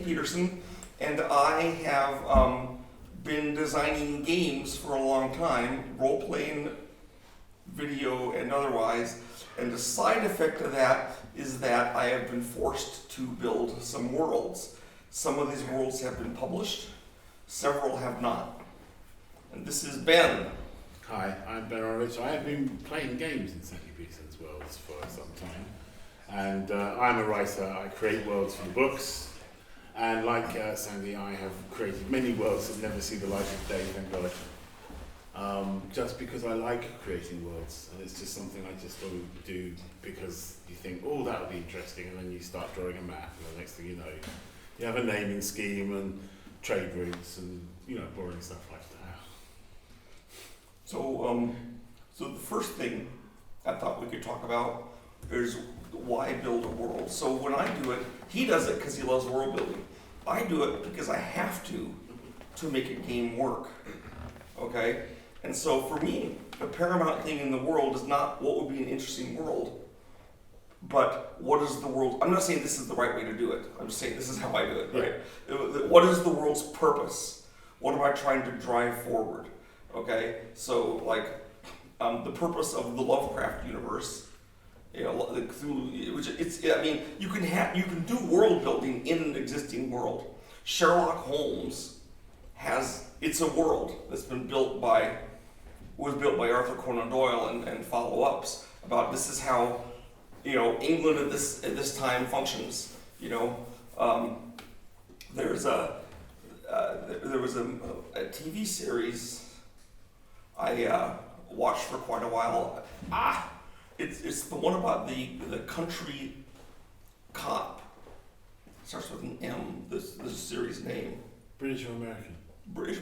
Petersen, and I have been designing games for a long time, role-playing, video, and otherwise. And the side effect of that is that I have been forced to build some worlds. Some of these worlds have been published, several have not. And this is Ben. Hi, I'm Ben Aaronovitch. I have been playing games in Sandy Petersen's worlds for some time. And I'm a writer. I create worlds for the books. And like Sandy, I have created many worlds that never see the light of day, thank God. Just because I like creating worlds. And it's just something I just don't do because you think, oh, that would be interesting. And then you start drawing a map. And the next thing you know, you have a naming scheme and trade routes and, boring stuff like that. So the first thing I thought we could talk about is why build a world. So when I do it, he does it because he loves world building. I do it because I have to make a game work. Okay? And so for me, the paramount thing in the world is not what would be an interesting world, but what is the world. I'm not saying this is the right way to do it. I'm just saying this is how I do it, right? What is the world's purpose? What am I trying to drive forward? Okay? So like the purpose of the Lovecraft universe, like Cthulhu, which you can do world building in an existing world. Sherlock Holmes it's a world that's was built by Arthur Conan Doyle and follow-ups about this is how England at this time functions. There was a TV series I watched for quite a while. It's the one about the country cop. It starts with an M. This series name. British or American? British.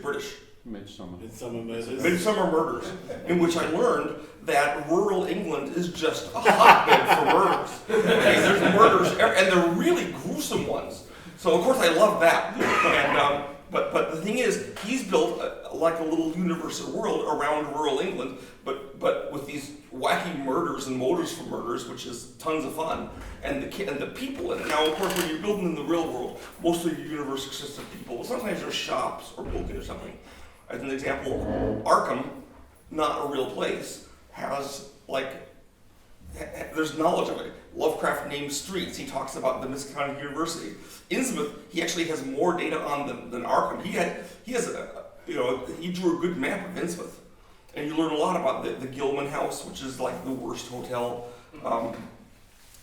Midsummer Murders. Midsummer Murders, in which I learned that rural England is just a hotbed for murders. Okay, there's murders, and they're really gruesome ones. So of course I love that. And but the thing is, he's built like a little universal world around rural England, but with these wacky murders and motives for murders, which is tons of fun, and the people in it. Now, of course, when you're building in the real world, most of your universe consists of people. But sometimes there's shops or buildings or something. As an example, Arkham, not a real place, has there's knowledge of it. Lovecraft names streets. He talks about the Miskatonic University. Innsmouth, he actually has more data on than Arkham. He drew a good map of Innsmouth, and you learn a lot about the Gilman House, which is like the worst hotel. About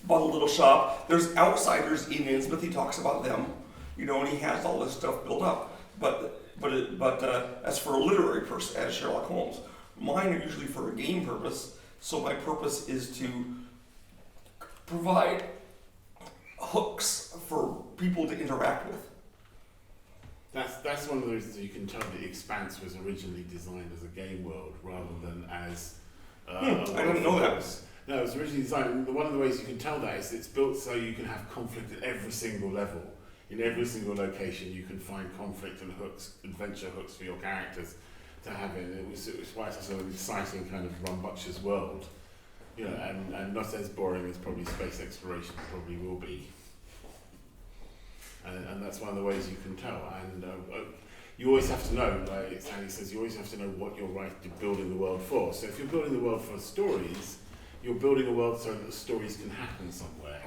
a little shop. There's outsiders in Innsmouth. He talks about them, and he has all this stuff built up. But as for a literary person, as Sherlock Holmes, mine are usually for a game purpose. So my purpose is to provide hooks for people to interact with. That's one of the reasons you can tell that The Expanse was originally designed as a game world rather than as. I didn't know that. No, it was originally designed. One of the ways you can tell that is it's built so you can have conflict at every single level. In every single location, you can find conflict and hooks, adventure hooks for your characters to have in. It was why it's such an exciting kind of rambunctious world, and not as boring as probably space exploration probably will be. And that's one of the ways you can tell. And you always have to know, like Sandy says, you always have to know what you're building the world for. So if you're building the world for stories, you're building a world so that the stories can happen somewhere.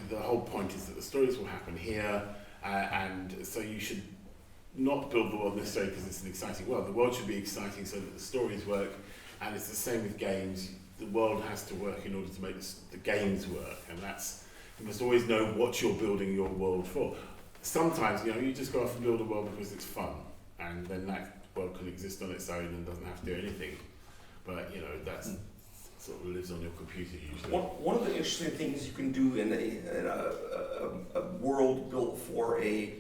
The whole point is that the stories will happen here, and so you should not build the world necessarily because it's an exciting world. The world should be exciting so that the stories work, and it's the same with games. The world has to work in order to make the games work, and you must always know what you're building your world for. Sometimes, you just go off and build a world because it's fun, and then that world can exist on its own and doesn't have to do anything. But, that's sort of lives on your computer usually. One of the interesting things you can do in a world built for a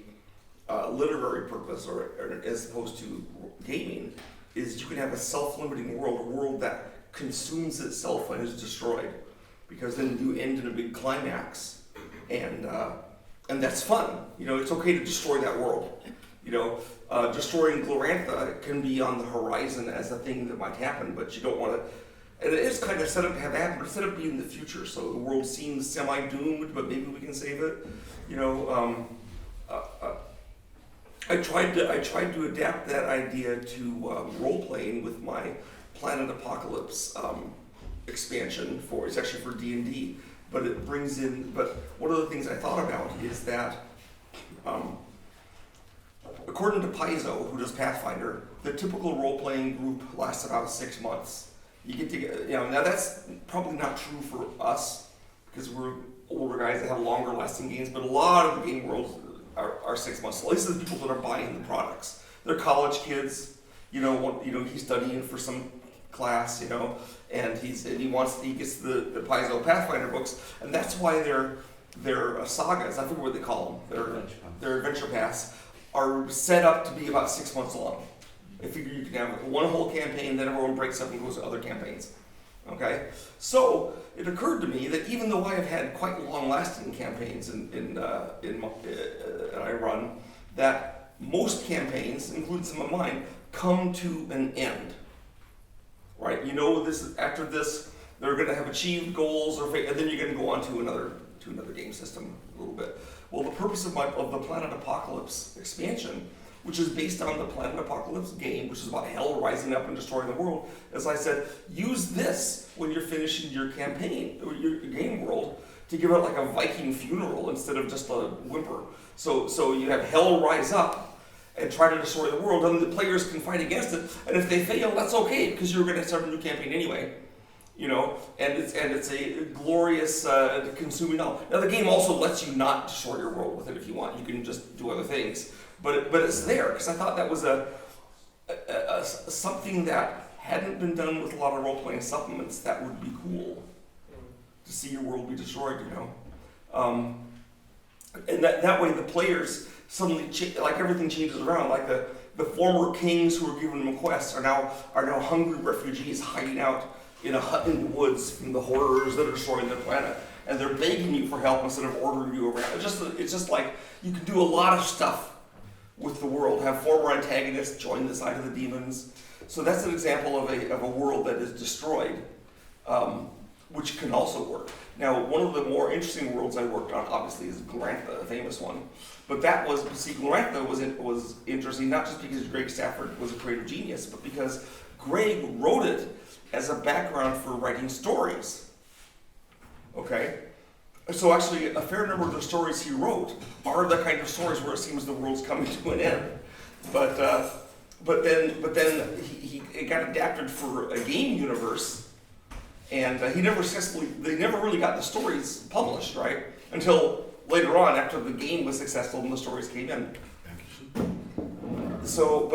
literary purpose, or as opposed to gaming, is you can have a self-limiting world, a world that consumes itself and is destroyed, because then you end in a big climax, and that's fun. It's okay to destroy that world. Destroying Glorantha can be on the horizon as a thing that might happen, but you don't want to. And it is kind of set up to have happened, but it's set up to be in the future, so the world seems semi-doomed, but maybe we can save it. I tried to adapt that idea to role playing with my Planet Apocalypse expansion it's actually for D&D, but it brings in. But one of the things I thought about is that, according to Paizo, who does Pathfinder, the typical role playing group lasts about 6 months. You get together, now that's probably not true for us because we're older guys that have longer lasting games, but a lot of the game worlds are 6 months. So at least the people that are buying the products, they're college kids. He's studying for some class, and he gets the Paizo Pathfinder books, and that's why their sagas, I forget what they call them, their adventure paths, are set up to be about 6 months long. I figure you can have one whole campaign, then everyone breaks up and goes to other campaigns. Okay, so it occurred to me that even though I have had quite long-lasting campaigns and I run, that most campaigns, including some of mine, come to an end. Right? After this, they're going to have achieved goals, and then you're going to go on to another game system a little bit. Well, the purpose of the Planet Apocalypse expansion, which is based on the Planet Apocalypse game, which is about hell rising up and destroying the world, as I said, use this when you're finishing your campaign, or your game world, to give it like a Viking funeral instead of just a whimper. So you have hell rise up and try to destroy the world, and the players can fight against it. And if they fail, that's okay, because you're going to start a new campaign anyway. And it's a glorious consuming all. Now the game also lets you not destroy your world with it if you want. You can just do other things, but it's there because I thought that was a something that hadn't been done with a lot of role playing supplements. That would be cool to see your world be destroyed. And that way the players suddenly like everything changes around. Like the former kings who were given them quests are now hungry refugees hiding out in a hut in the woods from the horrors that are destroying their planet, and they're begging you for help instead of ordering you around. It's just like you can do a lot of stuff with the world. Have former antagonists join the side of the demons. So that's an example of a world that is destroyed, which can also work. Now, one of the more interesting worlds I worked on, obviously, is Glorantha, a famous one. But Glorantha was interesting not just because Greg Stafford was a creative genius, but because Greg wrote it as a background for writing stories. Okay? So actually, a fair number of the stories he wrote are the kind of stories where it seems the world's coming to an end. But then it got adapted for a game universe, and they never really got the stories published, right? Until later on, after the game was successful and the stories came in. So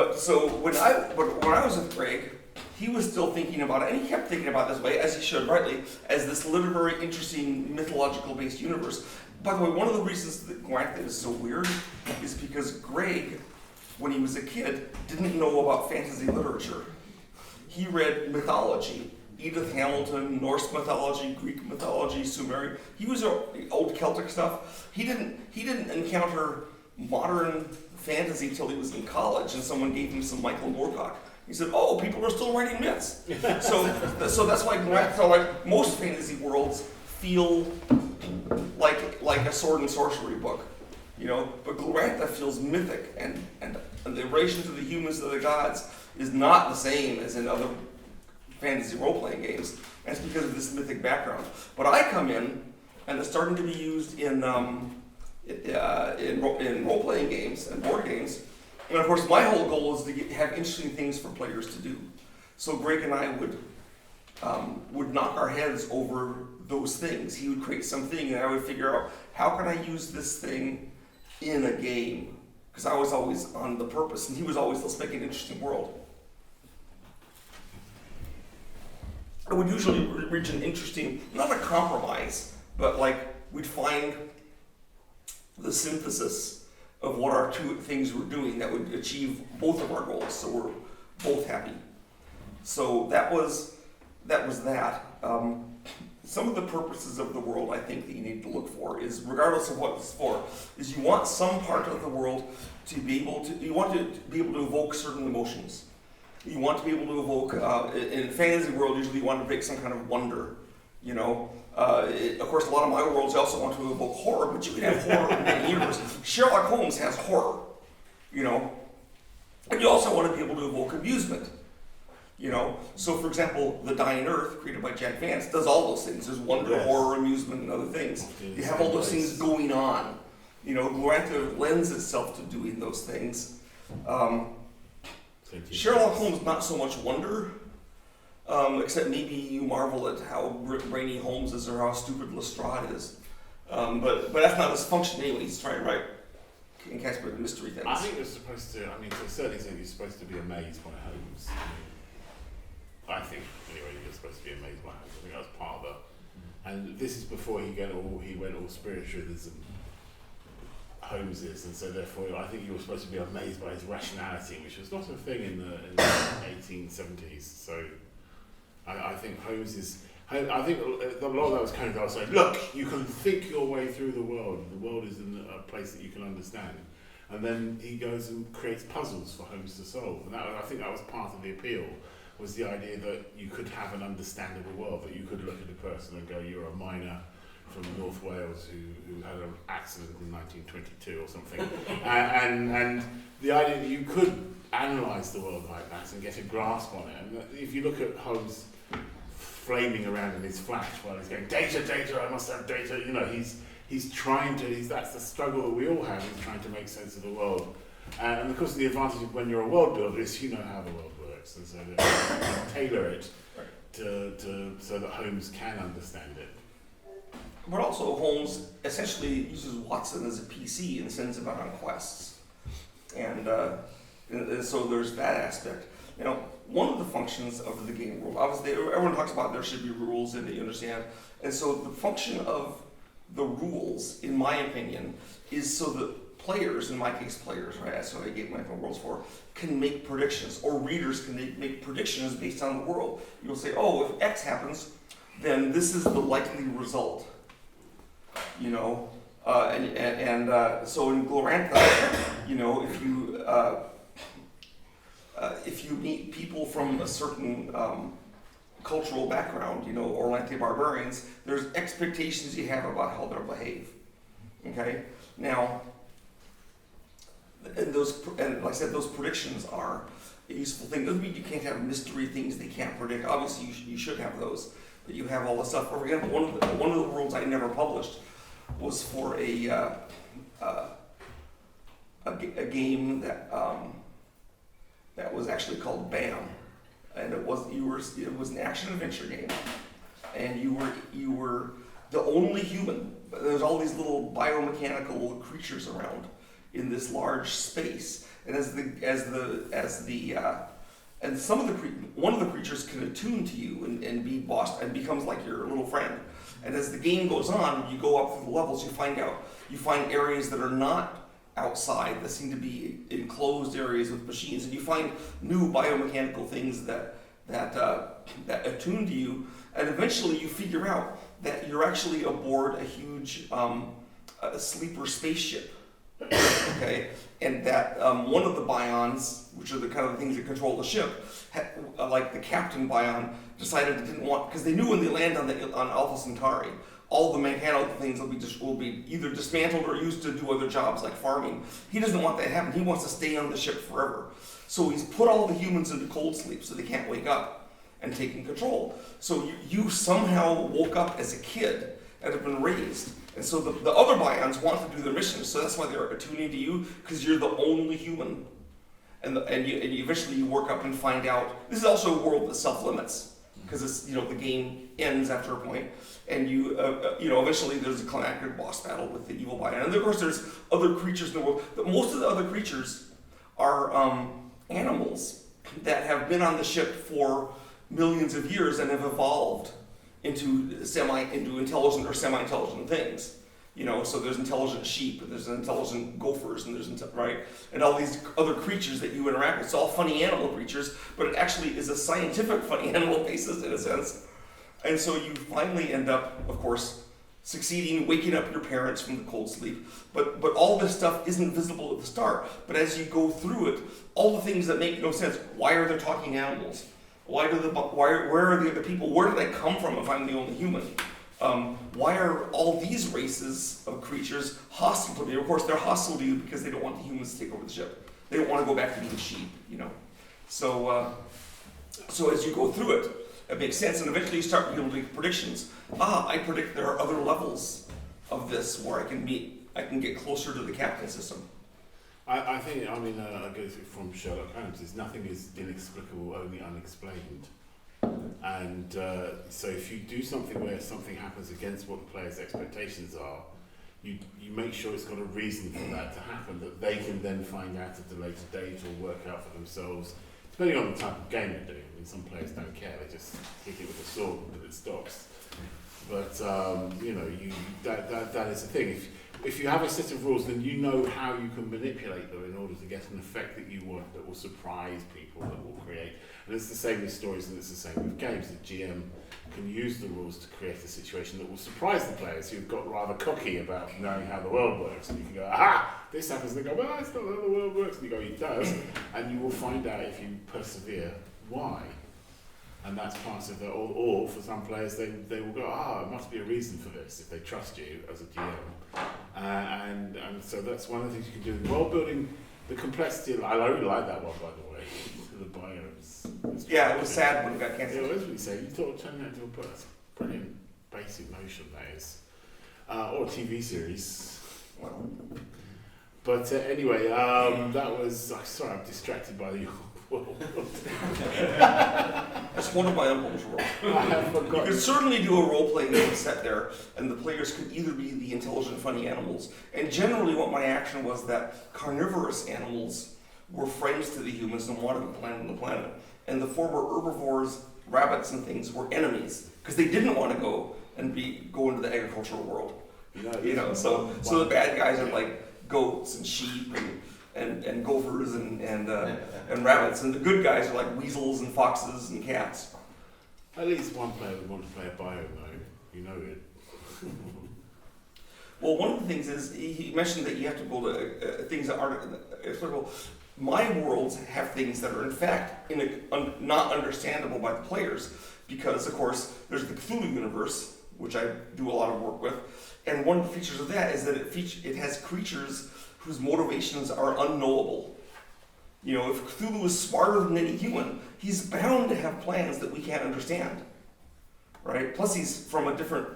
when I was with Greg, he was still thinking about it, and he kept thinking about it this way, as he should rightly, as this literary, interesting, mythological-based universe. By the way, one of the reasons that Glorantha is so weird is because Greg, when he was a kid, didn't know about fantasy literature. He read mythology, Edith Hamilton, Norse mythology, Greek mythology, Sumerian. He was old Celtic stuff. He didn't encounter modern fantasy till he was in college, and someone gave him some Michael Moorcock. He said, "Oh, people are still writing myths." So that's why like most fantasy worlds feel like a sword and sorcery book, But Glorantha feels mythic, and the relation to the humans to the gods is not the same as in other fantasy role-playing games. And it's because of this mythic background. But I come in, and it's starting to be used in role-playing games and board games. And of course, my whole goal is to have interesting things for players to do. So Greg and I would knock our heads over those things. He would create something, and I would figure out, how can I use this thing in a game? Because I was always on the purpose, and he was always, let's make an interesting world. I would usually reach an interesting, not a compromise, but like we'd find the synthesis of what our two things we're doing that would achieve both of our goals, so we're both happy. So that was that. Some of the purposes of the world I think that you need to look for is, regardless of what it's for, is you want some part of the world to be able to, you want to be able to evoke certain emotions. You want to be able to evoke, in fantasy world, usually you want to evoke some kind of wonder, Of course, a lot of my worlds also want to evoke horror, but you can have horror in any universe. Sherlock Holmes has horror, you know. And you also want to be able to evoke amusement, you know. So, for example, The Dying Earth, created by Jack Vance, does all those things. There's wonder, Yes. horror, amusement, and other things. Often You have all those place. things going on. You know, Glorantha lends itself to doing those things. Sherlock Holmes, not so much wonder, except maybe you marvel at how brainy Holmes is or how stupid Lestrade is. But that's not his function anyway. He's trying to write and catch mystery things. I think you're supposed to, I mean, to a certain extent, you're supposed to be amazed by Holmes. I think, anyway, you're supposed to be amazed by Holmes. I think that was part of the. And this is before he went all spiritualism, Holmes is, and so therefore I think you were supposed to be amazed by his rationality, which was not a thing in the 1870s. So I think Holmes is. I think a lot of that was kind of saying, look, you can think your way through the world. The world is in a place that you can understand. And then he goes and creates puzzles for Holmes to solve. And I think that was part of the appeal, was the idea that you could have an understandable world, that you could look at a person and go, you're a miner from North Wales who had an accident in 1922 or something. and the idea that you could analyse the world like that and get a grasp on it. And if you look at Holmes flaming around in his flash while he's going, data, I must have data. You know, he's trying to. That's the struggle that we all have. He's trying to make sense of the world, and of course the advantage of when you're a world builder is you know how the world works, and so that you can tailor it to so that Holmes can understand it. But also Holmes essentially uses Watson as a PC and sends him out on quests, and so there's that aspect. You know, one of the functions of the game world, obviously everyone talks about there should be rules and you understand, and so the function of the rules, in my opinion, is so that players, in my case players, right, that's what I gave my worlds for, can make predictions, or readers can make predictions based on the world. You'll say, oh, if X happens, then this is the likely result, you know, so in Glorantha, you know, if you meet people from a certain cultural background, you know, Orlanthe barbarians, there's expectations you have about how they'll behave. Okay? Now, and like I said, those predictions are a useful thing. Doesn't mean you can't have mystery things they can't predict. Obviously, you should have those. But you have all the stuff. For example, one of the worlds I never published was for a game that was actually called BAM, and it was an action adventure game, and you were the only human. There's all these little biomechanical creatures around in this large space, and one of the creatures can attune to you and be bossed and becomes like your little friend. And as the game goes on, you go up through the levels, you find areas that are not outside that seem to be enclosed areas with machines, and you find new biomechanical things that attune to you, and eventually you figure out that you're actually aboard a huge sleeper spaceship. Okay, and that one of the bions, which are the kind of things that control the ship, like the captain bion, decided they didn't want, because they knew when they land on Alpha Centauri, all the mechanical things will be either dismantled or used to do other jobs like farming. He doesn't want that to happen. He wants to stay on the ship forever. So he's put all the humans into cold sleep so they can't wake up and taking control. So you somehow woke up as a kid and have been raised. And so the other bions want to do their missions, so that's why they're attuning to you, because you're the only human. And eventually you work up and find out, this is also a world that self-limits, because it's, you know, the game ends after a point, and eventually there's a climactic boss battle with the evil bion. And of course there's other creatures in the world, but most of the other creatures are animals that have been on the ship for millions of years and have evolved into intelligent or semi-intelligent things. You know, so there's intelligent sheep, and there's intelligent gophers, and and all these other creatures that you interact with. It's all funny animal creatures, but it actually is a scientific funny animal basis in a sense. And so you finally end up, of course, succeeding, waking up your parents from the cold sleep. But all this stuff isn't visible at the start. But as you go through it, all the things that make no sense. Why are there talking animals? Where are the other people? Where did I come from if I'm the only human? Why are all these races of creatures hostile to me? Of course, they're hostile to you because they don't want the humans to take over the ship. They don't want to go back to being sheep, you know. So as you go through it, it makes sense, and eventually you start being able to make predictions. I predict there are other levels of this where I can get closer to the captain system. I think, I mean, I go from Sherlock Holmes, is nothing is inexplicable, only unexplained. And so if you do something where something happens against what the player's expectations are, you make sure it's got a reason for that to happen, that they can then find out at a later date or work out for themselves, depending on the type of game they're doing. I mean, some players don't care, they just hit it with a sword and it stops. But, you know, that is the thing. If you have a set of rules, then you know how you can manipulate them in order to get an effect that you want, that will surprise people, that will create. And it's the same with stories, and it's the same with games. The GM can use the rules to create a situation that will surprise the players who've got rather cocky about knowing how the world works. And you can go, aha, this happens, and they go, well, that's not how the world works. And you go, it does. And you will find out, if you persevere, why. And that's part of the, or for some players, they will go, it must be a reason for this, if they trust you as a GM. And so that's one of the things you can do. In world building, the complexity, I really like that one, by the way, the biomes. Yeah, it was sad when it got cancelled. It was really sad. You thought it turned out into a brilliant basic notion, that is. Or a TV series. Well, but anyway, that was, sorry, I'm distracted by the world. that's one of my uncle's roles. I have You forgotten. could certainly do a role-playing game set there, and the players could either be the intelligent, funny animals. And generally what my action was that carnivorous animals were friends to the humans and wanted to plant on the planet. And the former herbivores, rabbits and things, were enemies, because they didn't want to go into the agricultural world. So the bad guys are like goats and sheep and gophers and rabbits, and the good guys are like weasels and foxes and cats. At least one player would want to play a biome, though. You know it. Well, one of the things is, he mentioned that you have to build things that aren't explicable. My worlds have things that are in fact not understandable by the players, because of course there's the Cthulhu universe, which I do a lot of work with, and one of the features of that is that it has creatures whose motivations are unknowable. You know, if Cthulhu is smarter than any human, he's bound to have plans that we can't understand, right? Plus he's from a different,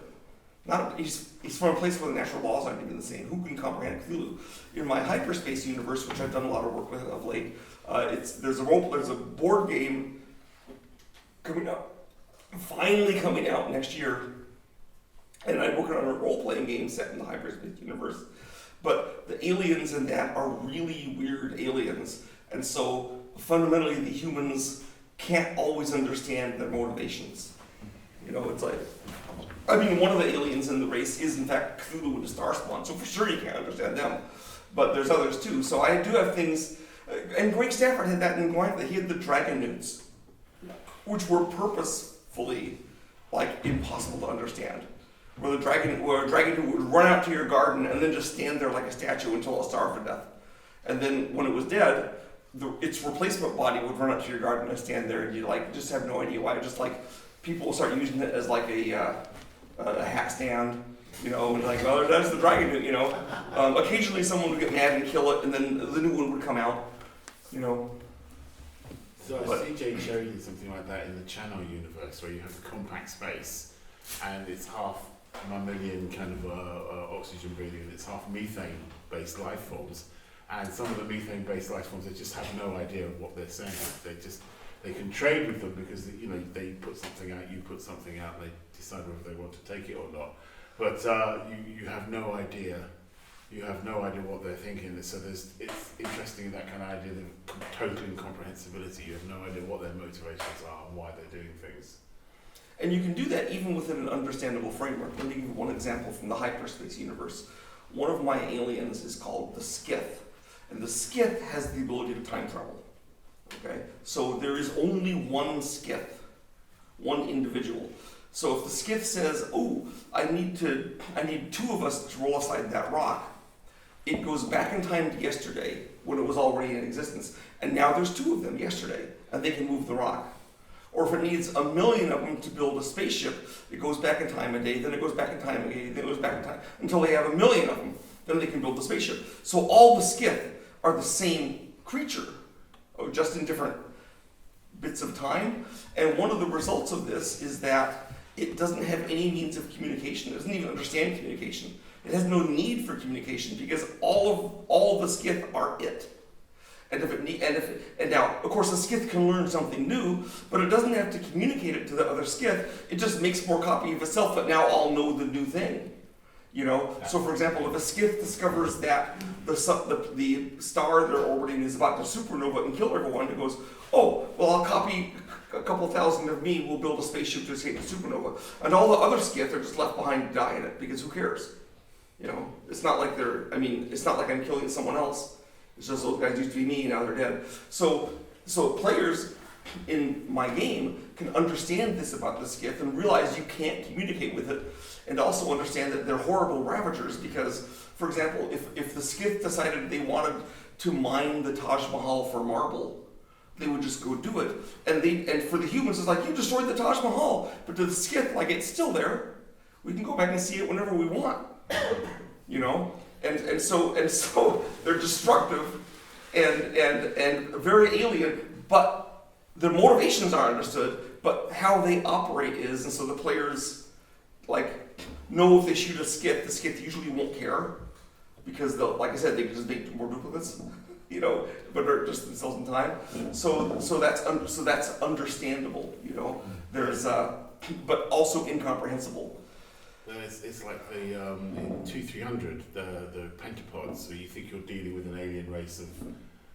he's from a place where the natural laws aren't even the same. Who can comprehend Cthulhu? In my hyperspace universe, which I've done a lot of work with of late, there's a board game finally coming out next year, and I'm working on a role-playing game set in the hyperspace universe. But the aliens in that are really weird aliens, and so fundamentally the humans can't always understand their motivations. You know, it's like, I mean, one of the aliens in the race is in fact Cthulhu with a star spawn, so for sure you can't understand them. But there's others too. So I do have things, and Greg Stafford had that in Goliath. He had the dragon newts, which were purposefully like impossible to understand. Where a dragon would run out to your garden and then just stand there like a statue until it starved to death. And then when it was dead, its replacement body would run out to your garden and stand there, and you like just have no idea why. Just like people will start using it as like a hat stand, you know, and like, oh, that's the dragon newt, you know. Occasionally someone would get mad and kill it, and then the new one would come out, you know. So CJ showed you something like that in the Channel universe, where you have the compact space, and it's half mammalian kind of oxygen breathing, and it's half methane-based life forms. And some of the methane-based life forms, they just have no idea of what they're saying. They can trade with them because they put something out, you put something out, they decide whether they want to take it or not. But you have no idea. You have no idea what they're thinking. So it's interesting, that kind of idea of total incomprehensibility. You have no idea what their motivations are and why they're doing things. And you can do that even within an understandable framework. Let me give you one example from the hyperspace universe. One of my aliens is called the Skith, and the Skith has the ability to time travel. Okay, so there is only one Skith, one individual. So if the Skith says, "Oh, I need two of us to roll aside that rock," it goes back in time to yesterday when it was already in existence, and now there's two of them yesterday, and they can move the rock. Or if it needs 1 million of them to build a spaceship, it goes back in time a day, then it goes back in time a day, then it goes back in time, until they have 1 million of them, then they can build the spaceship. So all the Skith are the same creature, just in different bits of time. And one of the results of this is that it doesn't have any means of communication. It doesn't even understand communication. It has no need for communication because all of the Skith are it. And now, of course, the Skith can learn something new, but it doesn't have to communicate it to the other Skith. It just makes more copy of itself, but now all know the new thing. So for example, if a Skith discovers that the star they're orbiting is about to supernova and kill everyone, it goes, oh, well, I'll copy a couple thousand of me, we'll build a spaceship to escape the supernova. And all the other Skith are just left behind to die in it, because who cares? It's not like it's not like I'm killing someone else. It's just those guys used to be me, now they're dead. So players in my game can understand this about the Skith and realize you can't communicate with it, and also understand that they're horrible ravagers because, for example, if the Skith decided they wanted to mine the Taj Mahal for marble, they would just go do it. And for the humans, it's like, you destroyed the Taj Mahal. But to the Skith, like, it's still there. We can go back and see it whenever we want. And so they're destructive and very alien, but their motivations are understood, but how they operate is, and so the players know if they shoot a Skith, the Skith usually won't care because like I said, they can just make more duplicates, but they're just themselves in time. So that's understandable, There's but also incomprehensible. It's like the in 2300 the pentapods. So you think you're dealing with an alien race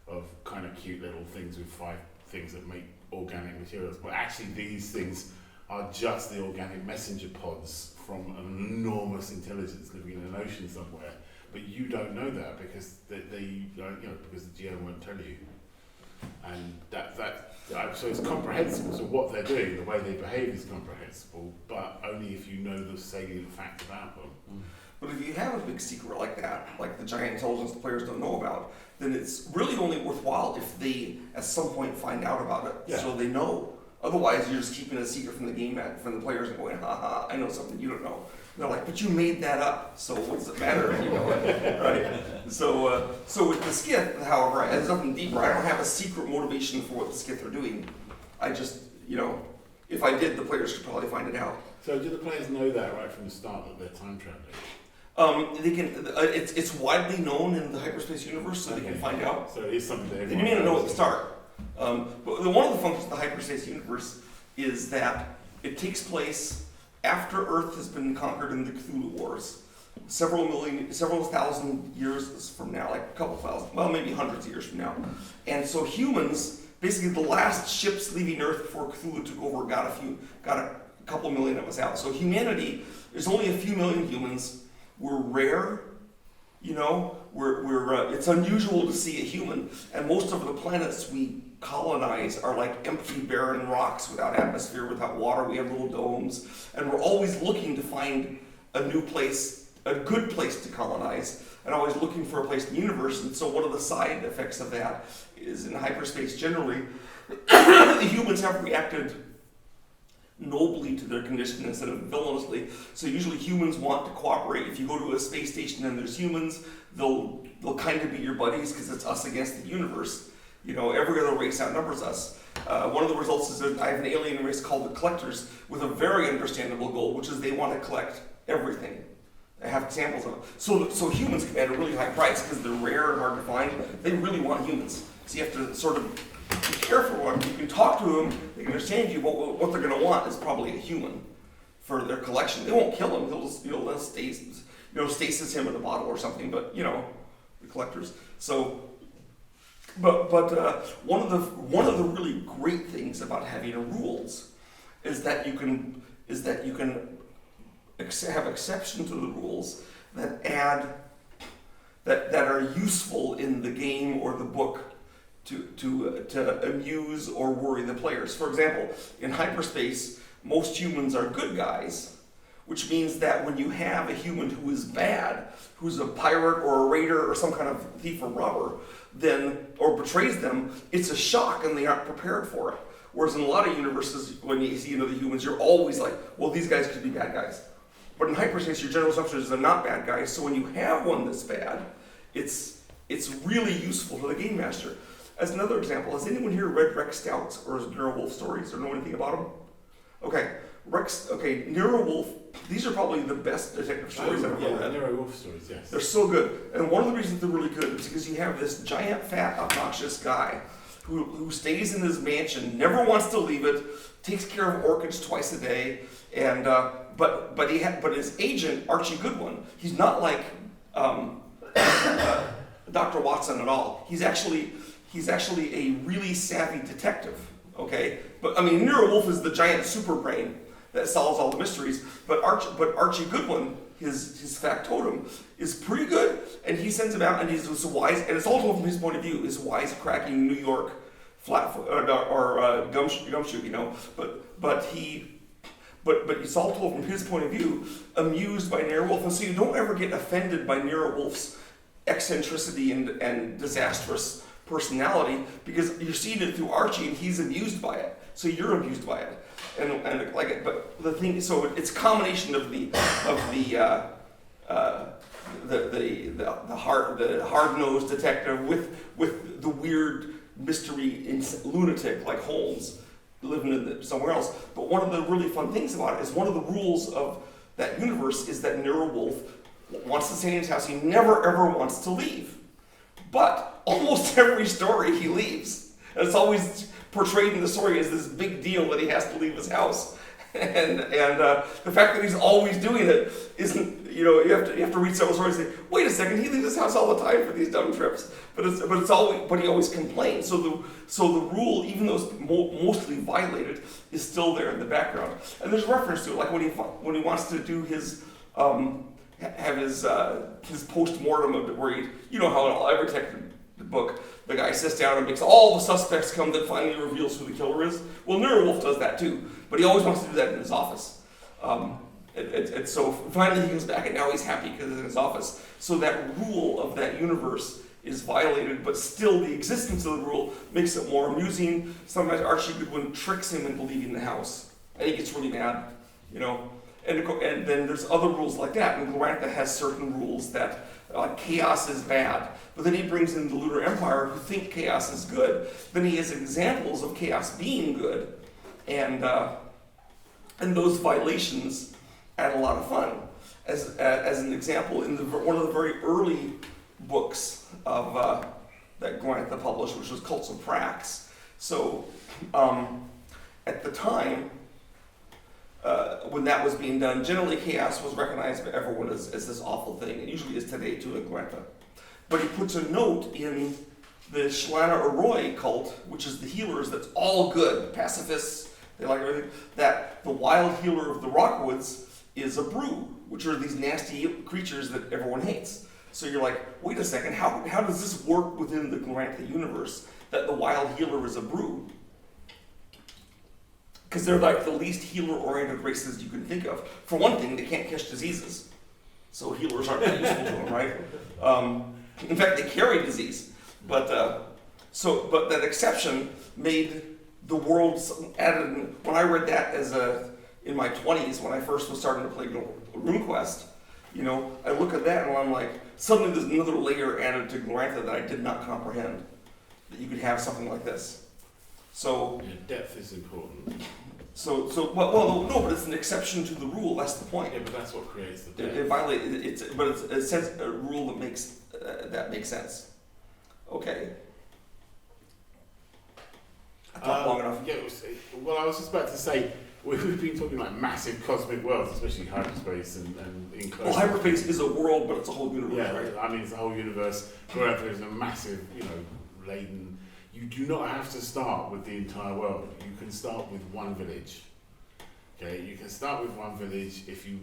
of kind of cute little things with 5 things that make organic materials, but actually these things are just the organic messenger pods from an enormous intelligence living in an ocean somewhere. But you don't know that because they because the GM won't tell you, and so it's comprehensible. So what they're doing, the way they behave, is comprehensible, but only if you know the salient fact about them. But if you have a big secret like that, like the giant intelligence the players don't know about, then it's really only worthwhile if they, at some point, find out about it, so they know. Otherwise, you're just keeping a secret from the players and going, ha, I know something you don't know. And they're like, but you made that up, so what does it matter if you know it, right? So with the Skith, however, there's nothing deeper. I don't have a secret motivation for what the Skith are doing. I just, if I did, the players could probably find it out. So do the players know that right from the start that they're time traveling? They can. It's widely known in the hyperspace universe, so they can find out. So it is something that they may not know at the start. But one of the functions of the hyperspace universe is that it takes place after Earth has been conquered in the Cthulhu Wars, several thousand years from now, like a couple thousand, well, maybe hundreds of years from now. And so humans, basically the last ships leaving Earth before Cthulhu took over, got a couple million of us out. So humanity, there's only a few million humans. We're rare, it's unusual to see a human, and most of the planets we colonize are like empty, barren rocks without atmosphere, without water. We have little domes, and we're always looking to find a new place, a good place to colonize, and always looking for a place in the universe. And so one of the side effects of that is in hyperspace generally, the humans have reacted nobly to their condition instead of villainously. So usually humans want to cooperate. If you go to a space station and there's humans, they'll kind of be your buddies because it's us against the universe. Every other race outnumbers us. One of the results is that I have an alien race called the Collectors with a very understandable goal, which is they want to collect everything. I have samples of it. So humans command a really high price because they're rare and hard to find. They really want humans. So you have to sort of be careful. You can talk to them, they can understand you, but what they're going to want is probably a human for their collection. They won't kill him. They'll just stasis him in a bottle or something. But the Collectors. So, but one of the really great things about having rules is that you can have exception to the rules that are useful in the game or the book to amuse or worry the players. For example, in hyperspace, most humans are good guys, which means that when you have a human who is bad, who's a pirate or a raider or some kind of thief or robber, or betrays them, it's a shock and they aren't prepared for it. Whereas in a lot of universes, when you see another humans, you're always like, well, these guys could be bad guys. But in hyperspace, your general assumption is they're not bad guys. So when you have one that's bad, it's really useful to the game master. As another example, has anyone here read Rex Stout's or Nero Wolfe stories or know anything about them? Okay, Nero Wolfe, these are probably the best detective stories I've ever read. Nero Wolfe stories, yes. They're so good. And one of the reasons they're really good is because you have this giant, fat, obnoxious guy who stays in his mansion, never wants to leave it, takes care of orchids twice a day, and but his agent, Archie Goodwin, he's not like Dr. Watson at all. He's actually a really savvy detective. Okay, but I mean, Nero Wolfe is the giant super brain that solves all the mysteries. But Archie Goodwin, his factotum, is pretty good, and he sends him out, and he's this wise, and it's all told from his point of view, his wisecracking New York flatfoot or gumshoe, you know. But it's all told from his point of view, amused by Nero Wolfe, and so you don't ever get offended by Nero Wolfe's eccentricity and disastrous personality, because you're seeing it through Archie and he's amused by it, so you're amused by it, and like it. But the thing, so it's a combination of the hard-nosed detective with the weird mystery lunatic like Holmes living somewhere else. But one of the really fun things about it is one of the rules of that universe is that Nero Wolfe wants to stay in his house. He never ever wants to leave. But almost every story he leaves. And it's always portrayed in the story as this big deal that he has to leave his house. And the fact that he's always doing it isn't, you know, you have to read several stories and say, wait a second, he leaves his house all the time for these dumb trips. But he always complains. So the rule, even though it's mostly violated, is still there in the background. And there's reference to it, like when he wants to do his have his post-mortem where you know how in every detective book the guy sits down and makes all the suspects come that finally reveals who the killer is. Well, Nero Wolfe does that too, but he always wants to do that in his office. So finally he comes back and now he's happy because it's in his office. So that rule of that universe is violated, but still the existence of the rule makes it more amusing. Sometimes Archie Goodwin tricks him into leaving the house, and he gets really mad, you know. And then there's other rules like that, and Glorantha has certain rules that chaos is bad, but then he brings in the Lunar Empire who think chaos is good. Then he has examples of chaos being good, and those violations add a lot of fun. As an example, in one of the very early books of that Glorantha published, which was Cults of Prax. So at the time, when that was being done, generally chaos was recognized by everyone as this awful thing. It usually is today too in Glorantha. But he puts a note in the Shalana Arroy cult, which is the healers, that's all good, pacifists, they like everything, that the wild healer of the Rockwoods is a brew, which are these nasty creatures that everyone hates. So you're like, wait a second, how does this work within the Glorantha universe that the wild healer is a brew? Because they're like the least healer-oriented races you can think of. For one thing, they can't catch diseases, so healers aren't that useful to them, right? In fact, they carry disease. But that exception made the world added. When I read that in my 20s, when I first was starting to play RuneQuest, you know, I look at that and I'm like, suddenly there's another layer added to Glorantha that I did not comprehend. That you could have something like this. So depth is important. Well, no, but it's an exception to the rule. That's the point. Yeah, but that's what creates the depth. It violates. But it's a rule that makes sense. Okay. I talked long enough. Yeah. Well, I was just about to say we've been talking like massive cosmic worlds, especially hyperspace and enclosed. Well, hyperspace is a world, but it's a whole universe, yeah, right? I mean, it's a whole universe. Glorantha is a massive, you know, laden. You do not have to start with the entire world. You can start with one village. Okay, you can start with one village. If you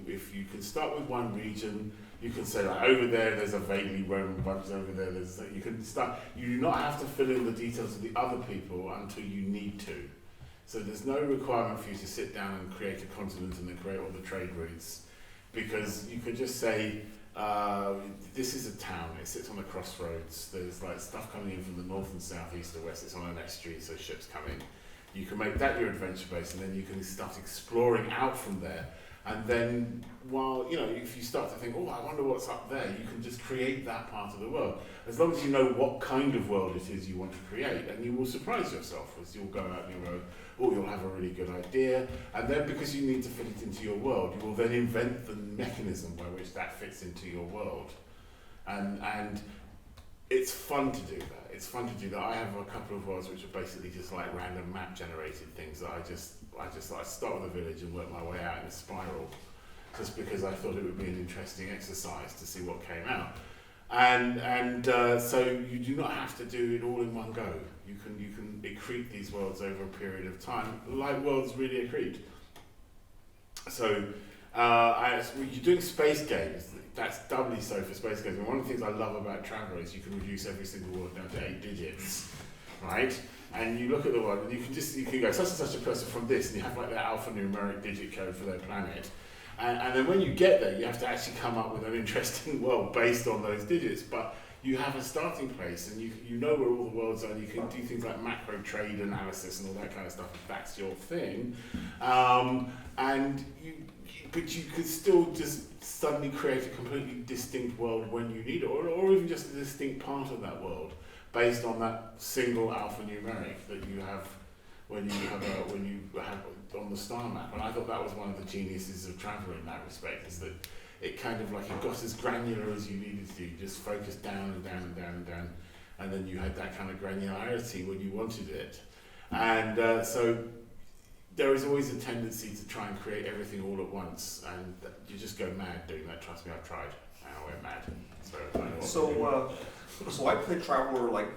can start with one region, you can say like over there's a vaguely Roman bunch over there. You can start. You do not have to fill in the details of the other people until you need to. So there's no requirement for you to sit down and create a continent and then create all the trade routes, because you could just say. This is a town, it sits on the crossroads, there's like stuff coming in from the north and south, east and west, it's on an estuary, so ships come in. You can make that your adventure base, and then you can start exploring out from there. And then, while, you know, if you start to think, oh, I wonder what's up there, you can just create that part of the world. As long as you know what kind of world it is you want to create, and you will surprise yourself as you'll go out and you'll go, oh, you'll have a really good idea. And then, because you need to fit it into your world, you will then invent the mechanism by which that fits into your world. And it's fun to do that. It's fun to do that. I have a couple of worlds which are basically just like random map generated things that I start with a village and work my way out in a spiral, just because I thought it would be an interesting exercise to see what came out. And so you do not have to do it all in one go. You can accrete these worlds over a period of time, like worlds really accrete. So you're doing space games. That's doubly so for space games. And one of the things I love about Traveller is you can reduce every single word down to 8 digits, right? And you look at the one, and you can go such and such a person from this, and you have like their alphanumeric digit code for their planet. And then when you get there, you have to actually come up with an interesting world based on those digits. But you have a starting place, and you know where all the worlds are. And you can do things like macro trade analysis and all that kind of stuff if that's your thing. But you could still just suddenly create a completely distinct world when you need it, or even just a distinct part of that world based on that single alphanumeric that you have when you have on the star map. And I thought that was one of the geniuses of Traveller in that respect, is that it kind of like it got as granular as you needed to. You just focused down and down and down and down, and then you had that kind of granularity when you wanted it. And so there is always a tendency to try and create everything all at once, and you just go mad doing that. Trust me, I've tried, and I went mad. So I played Traveller like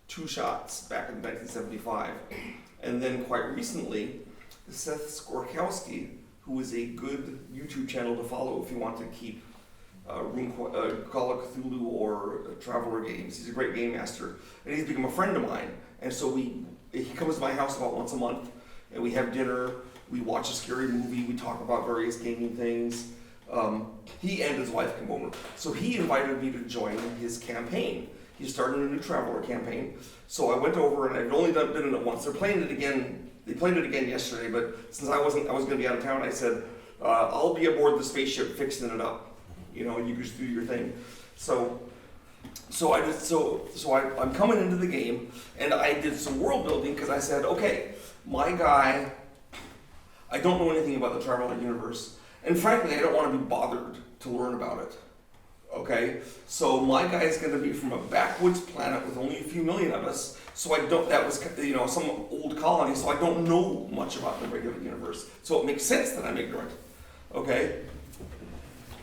2 shots back in 1975, and then quite recently, Seth Skorkowski, who is a good YouTube channel to follow if you want to keep Call of Cthulhu or Traveller games. He's a great game master, and he's become a friend of mine. And so he comes to my house about once a month, and we have dinner, we watch a scary movie, we talk about various gaming things. He and his wife come over. So he invited me to join his campaign. He started a new Traveller campaign. So I went over, and I've only been in it once. They're playing it again. They played it again yesterday, but since I was going to be out of town, I said, I'll be aboard the spaceship fixing it up. You know, you just do your thing. So I'm coming into the game, and I did some world building because I said, okay, my guy, I don't know anything about the Traveller universe, and frankly, I don't want to be bothered to learn about it. Okay, so my guy is going to be from a backwoods planet with only a few million of us. So that was some old colony. So I don't know much about the regular universe. So it makes sense that I'm ignorant. Okay.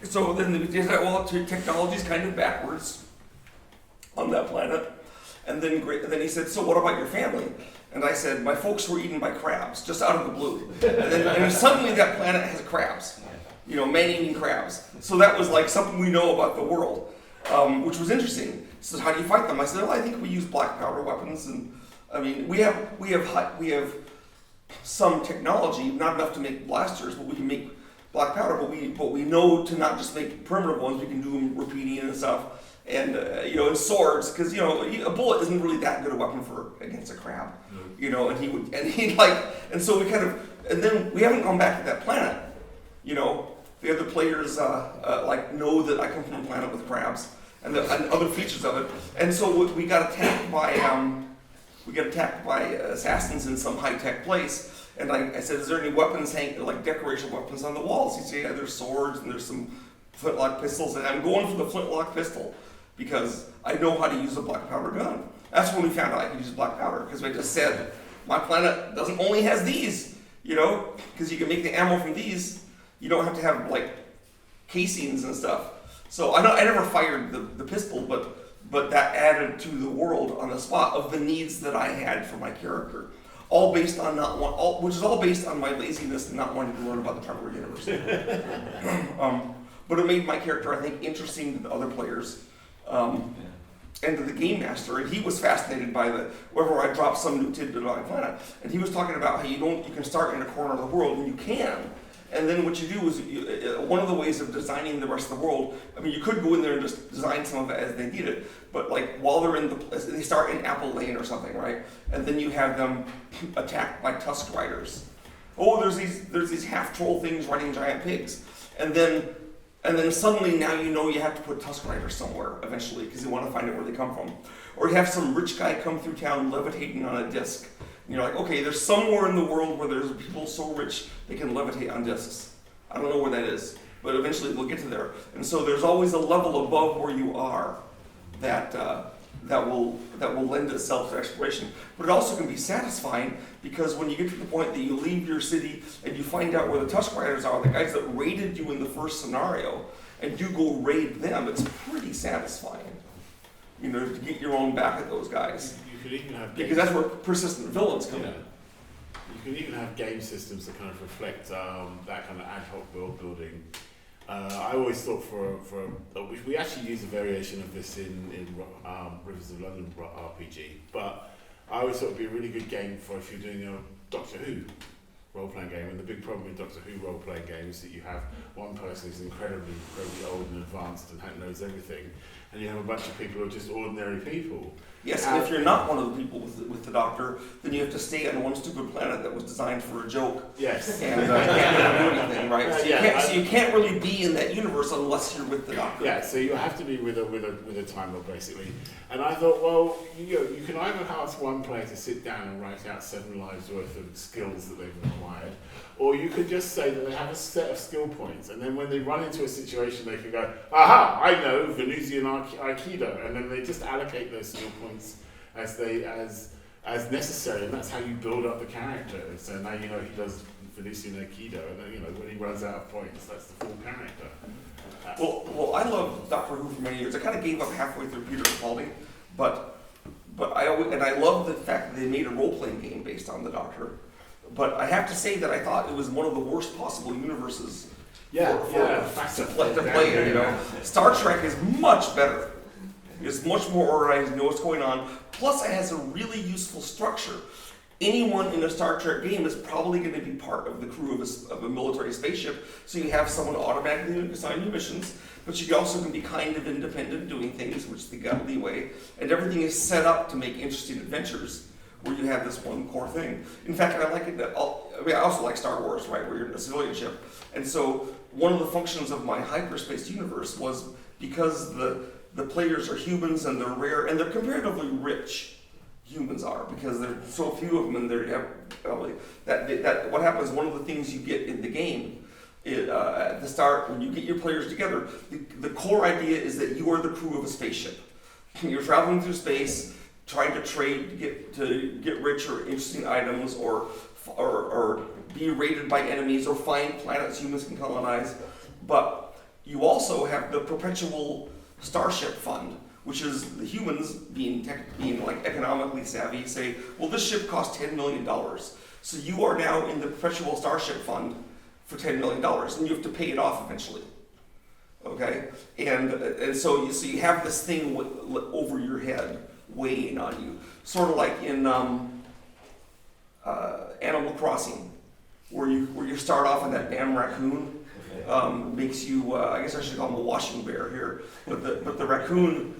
So then they said, well, technology's kind of backwards on that planet. And then he said, so what about your family? And I said, my folks were eaten by crabs, just out of the blue. And suddenly that planet has crabs. You know, man-eating crabs. So that was like something we know about the world, which was interesting. He said, how do you fight them? I said, well, I think we use black powder weapons, and I mean, we have some technology, not enough to make blasters, but we can make black powder. But we know to not just make primitive ones. We can do them repeating and stuff, and and swords, because a bullet isn't really that good a weapon against a crab. And so we and then we haven't gone back to that planet. The other players know that I come from a planet with crabs and other features of it, and so we got attacked by assassins in some high-tech place. And I said, "Is there any weapons like decoration weapons on the walls?" He said, "Yeah, there's swords and there's some flintlock pistols." And I'm going for the flintlock pistol because I know how to use a black powder gun. That's when we found out I could use black powder, because I just said my planet doesn't only has these, because you can make the ammo from these. You don't have to have casings and stuff. So I never fired the pistol, but that added to the world on the spot of the needs that I had for my character, all based on which is all based on my laziness and not wanting to learn about the Traveller universe. But it made my character, I think, interesting to the other players, and to the game master. And he was fascinated by wherever I dropped some new tidbit about my planet. And he was talking about how you can start in a corner of the world, and you can. And then what you do is, one of the ways of designing the rest of the world, I mean, you could go in there and just design some of it as they need it, but like while they're they start in Apple Lane or something, right? And then you have them attacked by tusk riders. Oh, there's these half troll things riding giant pigs, and then suddenly now you know you have to put tusk riders somewhere eventually because you want to find out where they come from. Or you have some rich guy come through town levitating on a disc. And you're like, okay, there's somewhere in the world where there's people so rich they can levitate on discs. I don't know where that is, but eventually we'll get to there. And so there's always a level above where you are that will lend itself to exploration. But it also can be satisfying because when you get to the point that you leave your city and you find out where the tusk riders are, the guys that raided you in the first scenario, and you go raid them, it's pretty satisfying. You know, to get your own back at those guys. You could even have because that's where persistent villains come in. You can even have game systems that kind of reflect that kind of ad hoc world building. I always thought we actually use a variation of this in Rivers of London RPG, but I always thought it'd be a really good game for if you're doing a Doctor Who role-playing game. And the big problem with Doctor Who role-playing games is that you have one person who's incredibly old and advanced and knows everything, and you have a bunch of people who are just ordinary people. Yes, and if you're not one of the people with the Doctor, then you have to stay on one stupid planet that was designed for a joke. Yes. And you can't do anything, right? So you can't really be in that universe unless you're with the Doctor. Yeah, so you have to be with a Time Lord, basically. And I thought, well, you can either ask one player to sit down and write out 7 lives worth of skills that they've acquired, or you could just say that they have a set of skill points, and then when they run into a situation, they can go, aha, I know Venusian Aikido, and then they just allocate those skill points as necessary, and that's how you build up the character. So now you know he does Venusian Aikido, and then when he runs out of points, that's the full character. Well, I loved Doctor Who for many years. I kind of gave up halfway through Peter Capaldi, but I love the fact that they made a role-playing game based on the Doctor. But I have to say that I thought it was one of the worst possible universes to play in. Star Trek is much better. It's much more organized, you know what's going on. Plus, it has a really useful structure. Anyone in a Star Trek game is probably going to be part of the crew of a military spaceship, so you have someone automatically assign you missions, but you also can be kind of independent doing things, which they got leeway, and everything is set up to make interesting adventures where you have this one core thing. In fact, I like it. I also like Star Wars, right, where you're in a civilian ship, and so one of the functions of my hyperspace universe was because the players are humans and they're rare and they're comparatively rich. Humans are, because there's so few of them, and that what happens. One of the things you get in the game at the start when you get your players together, the core idea is that you are the crew of a spaceship. You're traveling through space, trying to trade to get rich or interesting items, or be raided by enemies, or find planets humans can colonize. But you also have the perpetual starship fund, which is the humans being like economically savvy, say, well, this ship costs $10 million. So you are now in the perpetual starship fund for $10 million, and you have to pay it off eventually. Okay? And so you have this thing over your head weighing on you. Sort of like in Animal Crossing, where you start off in that damn raccoon. Makes you, I guess I should call him a washing bear here, but the raccoon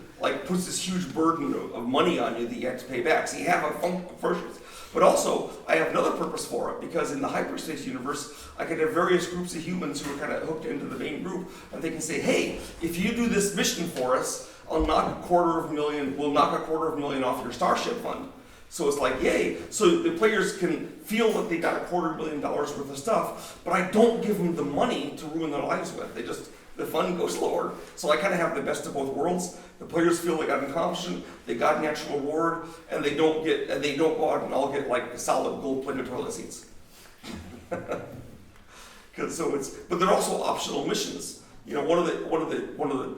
puts this huge burden of money on you that you have to pay back. So you have a function. But also, I have another purpose for it, because in the hyperspace universe, I can have various groups of humans who are kind of hooked into the main group, and they can say, hey, if you do this mission for us, we'll knock $250,000 off your starship fund. So it's like, yay. So the players can feel that they got $250,000 worth of stuff, but I don't give them the money to ruin their lives with. The fund goes lower. So I kind of have the best of both worlds. The players feel they got an accomplishment, they got an actual reward, and they don't go out and all get solid gold-plated toilet seats. But they're also optional missions. One of the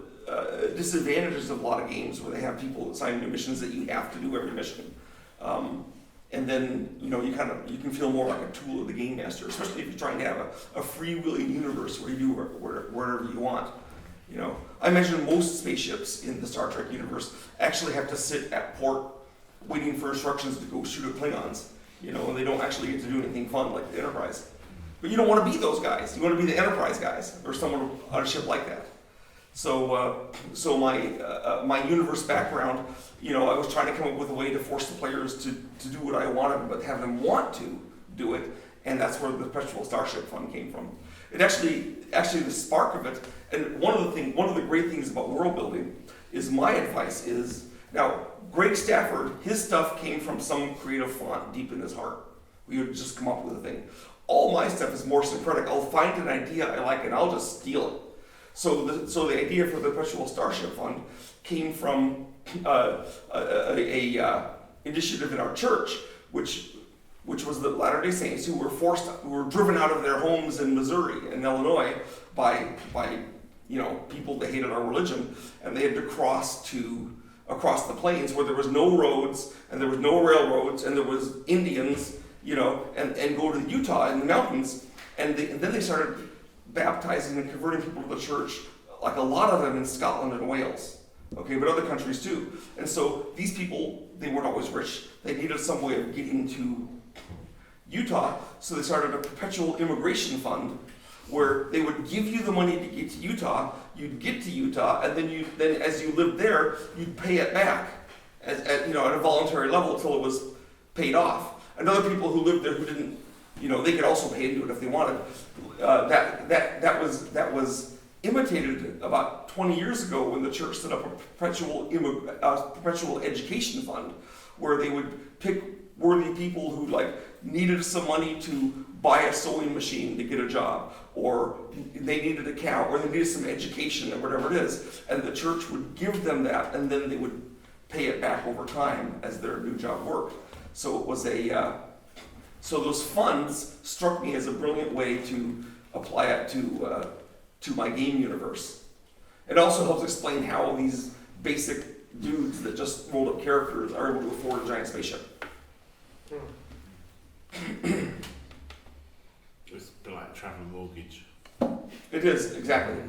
disadvantages of a lot of games where they have people assigning you missions that you have to do every mission. And then you can feel more like a tool of the game master, especially if you're trying to have a freewheeling universe where you do wherever you want. I imagine most spaceships in the Star Trek universe actually have to sit at port waiting for instructions to go shoot at Klingons. And they don't actually get to do anything fun like the Enterprise. But you don't want to be those guys. You want to be the enterprise guys, or someone on a ship like that. So my universe background, I was trying to come up with a way to force the players to do what I wanted, but have them want to do it, and that's where the Perpetual Starship Fund came from. It actually the spark of it, and one of the great things about world building is my advice is, now Greg Stafford, his stuff came from some creative font deep in his heart. We would just come up with a thing. All my stuff is more syncretic. I'll find an idea I like and I'll just steal it. So the idea for the Perpetual Starship Fund came from a initiative in our church, which was the Latter-day Saints who were driven out of their homes in Missouri and Illinois by people that hated our religion, and they had to cross the plains where there was no roads and there was no railroads and there was Indians, and go to Utah in the mountains, and then they started baptizing and converting people to the church, like a lot of them in Scotland and Wales, okay, but other countries too. And so these people, they weren't always rich. They needed some way of getting to Utah, so they started a perpetual immigration fund where they would give you the money to get to Utah. You'd get to Utah, and then as you lived there, you'd pay it back at a voluntary level until it was paid off. And other people who lived there who didn't, they could also pay into it if they wanted. That was imitated about 20 years ago when the church set up a perpetual education fund, where they would pick worthy people who needed some money to buy a sewing machine to get a job, or they needed a cow, or they needed some education, or whatever it is, and the church would give them that, and then they would pay it back over time as their new job worked. So it was so those funds struck me as a brilliant way to apply it to my game universe. It also helps explain how these basic dudes that just rolled up characters are able to afford a giant spaceship. It's a bit like travel mortgage. It is, exactly.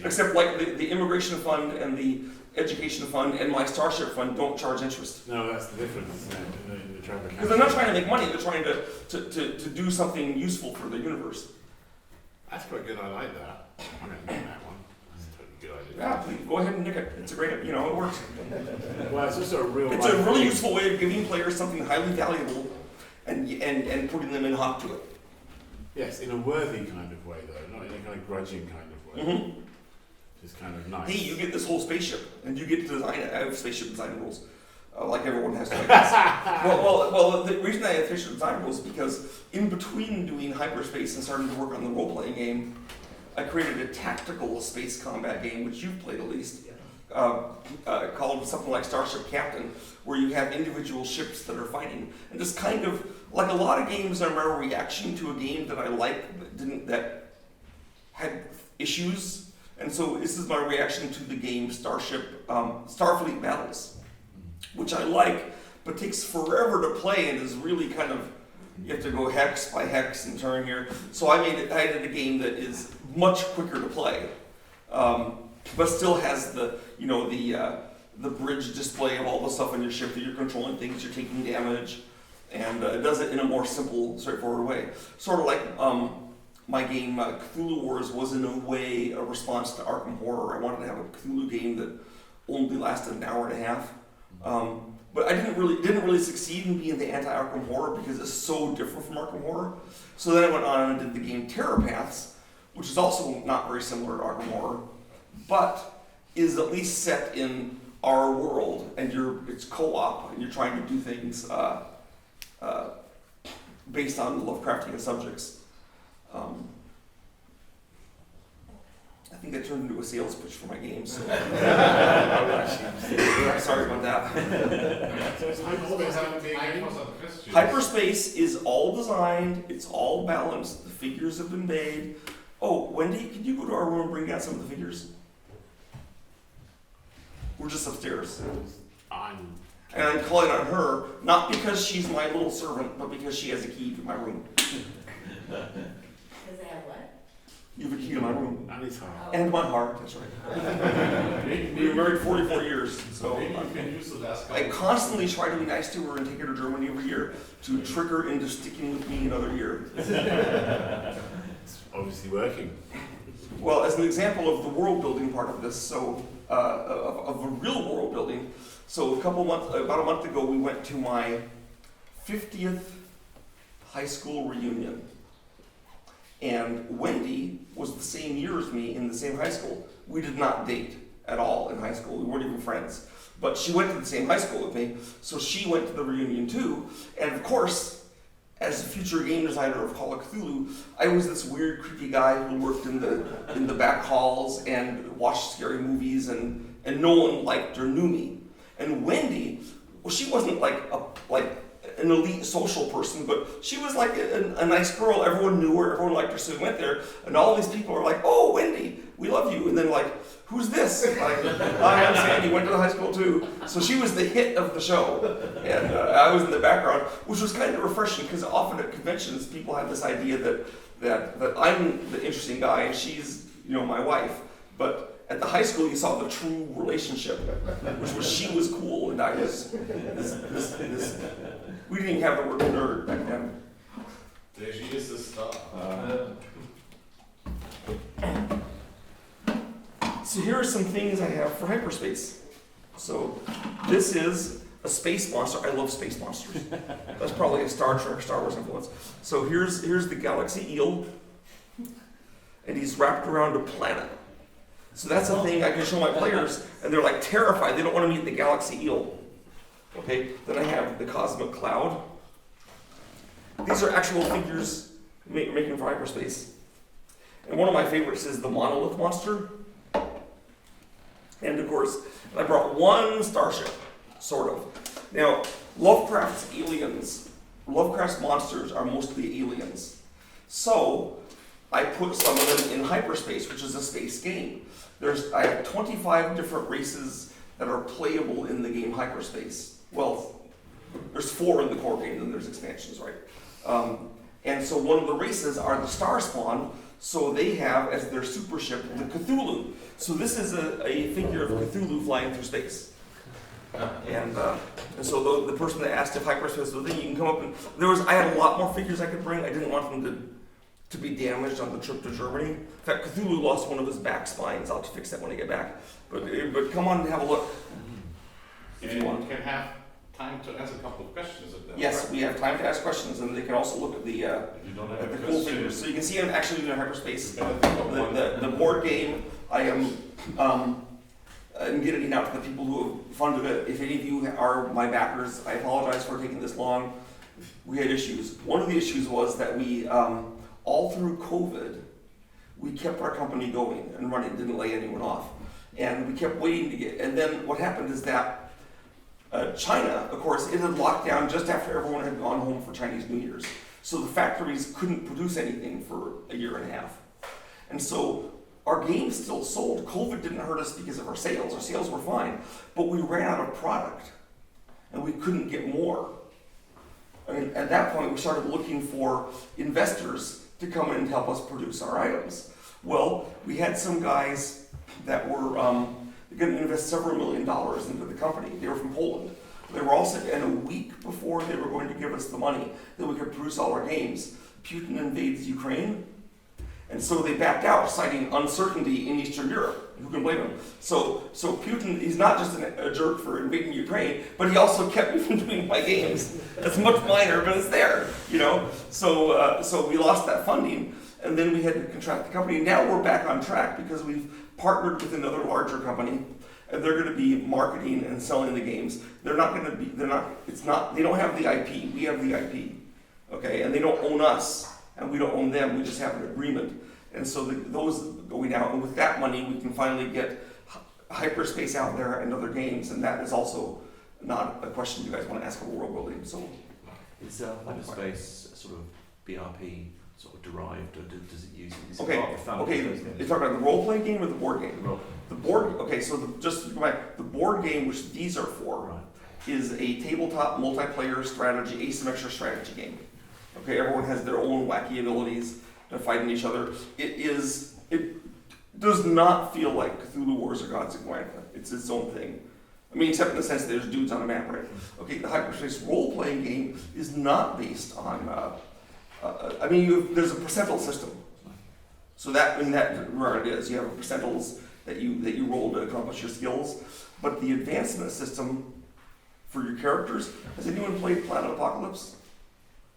Except the immigration fund and the education fund and my Starship fund don't charge interest. No, that's the difference in the travel. Because they're not trying to make money, they're trying to do something useful for the universe. That's quite good, I like that. I'm going to nick that one. That's a totally good idea. Yeah, please, go ahead and nick it. It's a great, it works. Well, it's also a real It's a really useful way of giving players something highly valuable and putting them in hock to it. Yes, in a worthy kind of way though, not in a kind of grudging kind of way. Mm-hmm. It's kind of nice. Hey, you get this whole spaceship, and you get to design it. I have spaceship design rules, like everyone has to. I guess. well, the reason I have spaceship design rules is because in between doing hyperspace and starting to work on the role-playing game, I created a tactical space combat game, which you've played at least, called something like Starship Captain, where you have individual ships that are fighting, and just kind of like a lot of games are my reaction to a game that I like that had issues. And so this is my reaction to the game Starfleet Battles, which I like, but takes forever to play and is really kind of, you have to go hex by hex and turn here. So I did a game that is much quicker to play, but still has the bridge display of all the stuff on your ship that you're controlling things, you're taking damage, and it does it in a more simple, straightforward way. Sort of like my game Cthulhu Wars was in a way a response to Arkham Horror. I wanted to have a Cthulhu game that only lasted an hour and a half. But I didn't really succeed in being the anti-Arkham Horror because it's so different from Arkham Horror. So then I went on and did the game Terror Paths, which is also not very similar to Arkham Horror, but is at least set in our world, and it's co-op, and you're trying to do things based on Lovecraftian subjects. I think that turned into a sales pitch for my game, so sorry about that. So it's Hyperspace is all designed, it's all balanced, the figures have been made. Oh, Wendy, can you go to our room and bring down some of the figures? We're just upstairs. And I'm calling on her, not because she's my little servant, but because she has a key to my room. Does it have what? You have a key to my room. And his heart. And my heart, that's right. We were married 44 years, so Maybe you can use the last I couple. constantly try to be nice to her and take her to Germany every year to trick her into sticking with me another year. It's obviously working. Well, as an example of the world building part of this, so of a real world building, so about a month ago, we went to my 50th high school reunion. And Wendy was the same year as me in the same high school. We did not date at all in high school. We weren't even friends. But she went to the same high school with me, so she went to the reunion too. And of course, as a future game designer of Call of Cthulhu, I was this weird, creepy guy who worked in the back halls and watched scary movies, and no one liked or knew me. And Wendy, well, she wasn't like an elite social person, but she was like a nice girl. Everyone knew her, everyone liked her, so we went there, and all these people are like, "Oh, Wendy, we love you," and then like, "Who's this?" Like, "Hi, I'm Sandy, went to the high school too." So she was the hit of the show, and I was in the background, which was kind of refreshing, because often at conventions, people have this idea that I'm the interesting guy and she's, my wife, but at the high school, you saw the true relationship, which was she was cool and I was this. We didn't even have the word nerd back then. There she is, the star. So here are some things I have for hyperspace. So this is a space monster. I love space monsters. That's probably a Star Trek, Star Wars influence. So here's the galaxy eel, and he's wrapped around a planet. So that's a thing I can show my players, and they're like terrified. They don't want to meet the galaxy eel. Okay, then I have the cosmic cloud. These are actual figures making for hyperspace. And one of my favorites is the monolith monster. And of course, I brought one starship, sort of. Now, Lovecraft's monsters are mostly aliens. So, I put some of them in hyperspace, which is a space game. I have 25 different races that are playable in the game hyperspace. Well, there's 4 in the core game, then there's expansions, right? And so one of the races are the Star Spawn, so they have as their super ship the Cthulhu. So this is a figure of Cthulhu flying through space. And so the person that asked if hyperspace was a thing, you can come up and I had a lot more figures I could bring. I didn't want them to be damaged on the trip to Germany. In fact, Cthulhu lost one of his back spines. I'll have to fix that when I get back. But come on and have a look if you want. You can have time to ask a couple of questions of them. Yes, right? we have time to ask questions, and they can also look at the If you don't have a cool question, figures. So you can see I'm actually doing hyperspace. you better think of one. The board game, I am I'm getting out to the people who have funded it. If any of you are my backers, I apologize for taking this long. We had issues. One of the issues was that we, all through COVID, we kept our company going and running, didn't lay anyone off. And we kept waiting to get, and then what happened is that China, of course, it had locked down just after everyone had gone home for Chinese New Year's. So the factories couldn't produce anything for a year and a half. And so our games still sold. COVID didn't hurt us because of our sales. Our sales were fine, but we ran out of product and we couldn't get more. I mean, at that point, we started looking for investors to come in and help us produce our items. Well, we had some guys that were going to invest several $1 million into the company. They were from Poland. They were also, and a week before they were going to give us the money that we could produce all our games, Putin invades Ukraine. And so they backed out, citing uncertainty in Eastern Europe. Who can blame him? So Putin, he's not just a jerk for invading Ukraine, but he also kept me from doing my games. It's much minor, but it's there, So we lost that funding, and then we had to contract the company. Now we're back on track because we've partnered with another larger company, and they're going to be marketing and selling the games. They don't have the IP. We have the IP, okay? And they don't own us, and we don't own them. We just have an agreement. And so those going out, and with that money, we can finally get hyperspace out there and other games, and that is also not a question you guys want to ask about world building. So is hyperspace sort of BRP sort of derived, or does it use? Is it okay, part of the family okay. of those games? You're talking about the role-playing game or the board game? The Okay. So just to go back, the board game, which these are for, right. is a tabletop multiplayer strategy, asymmetric strategy game. Okay, everyone has their own wacky abilities. and fighting each other. It does not feel like Cthulhu Wars or Gods of Gwyntha. It's its own thing. I mean, except in the sense that there's dudes on a map, right? Okay, the hyperspace role-playing game is not based on. There's a percentile system. So that in that regard it is. You have percentiles that you roll to accomplish your skills, but the advancement system for your characters. Has anyone played Planet Apocalypse?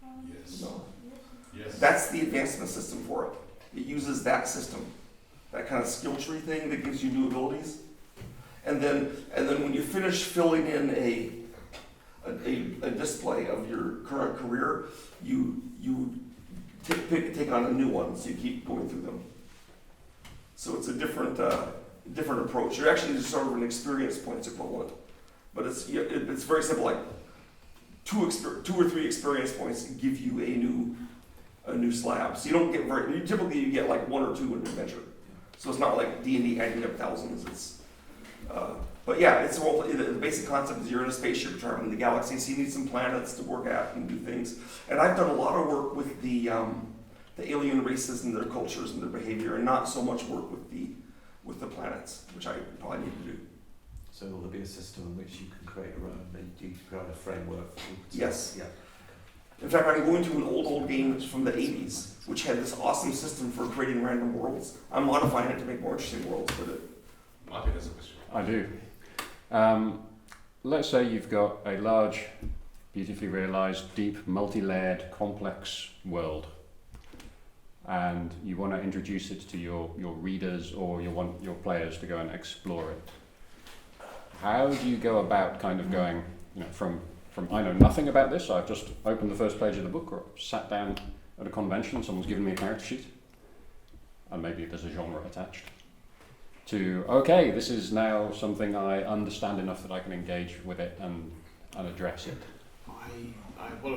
Yes. No. Yes. That's the advancement system for it. It uses that system, that kind of skill tree thing that gives you new abilities, and then when you finish filling in a display of your current career, you take on a new one, so you keep going through them. So it's a different approach. You're actually just sort of an experience points equivalent, but it's very simple. Like two or three experience points give you a new slab. So you don't get typically you get like one or two in an adventure. So it's not like D&D adding up thousands. But yeah, it's the basic concept is you're in a spaceship traveling the galaxy, so you need some planets to work at and do things. And I've done a lot of work with the alien races and their cultures and their behavior, and not so much work with the planets, which I probably need to do. So will there be a system in which you can create you create a framework? Yes. Yeah. In fact, I'm going to an old game from the 80s, which had this awesome system for creating random worlds. I'm modifying it to make more interesting worlds, but Martin has a question. I do. Let's say you've got a large, beautifully realised, deep, multi-layered, complex world, and you want to introduce it to your readers, or you want your players to go and explore it. How do you go about kind of going, from I know nothing about this, I've just opened the first page of the book, or sat down at a convention, someone's given me a character sheet, and maybe there's a genre attached, to, okay, this is now something I understand enough that I can engage with it and address it? Well,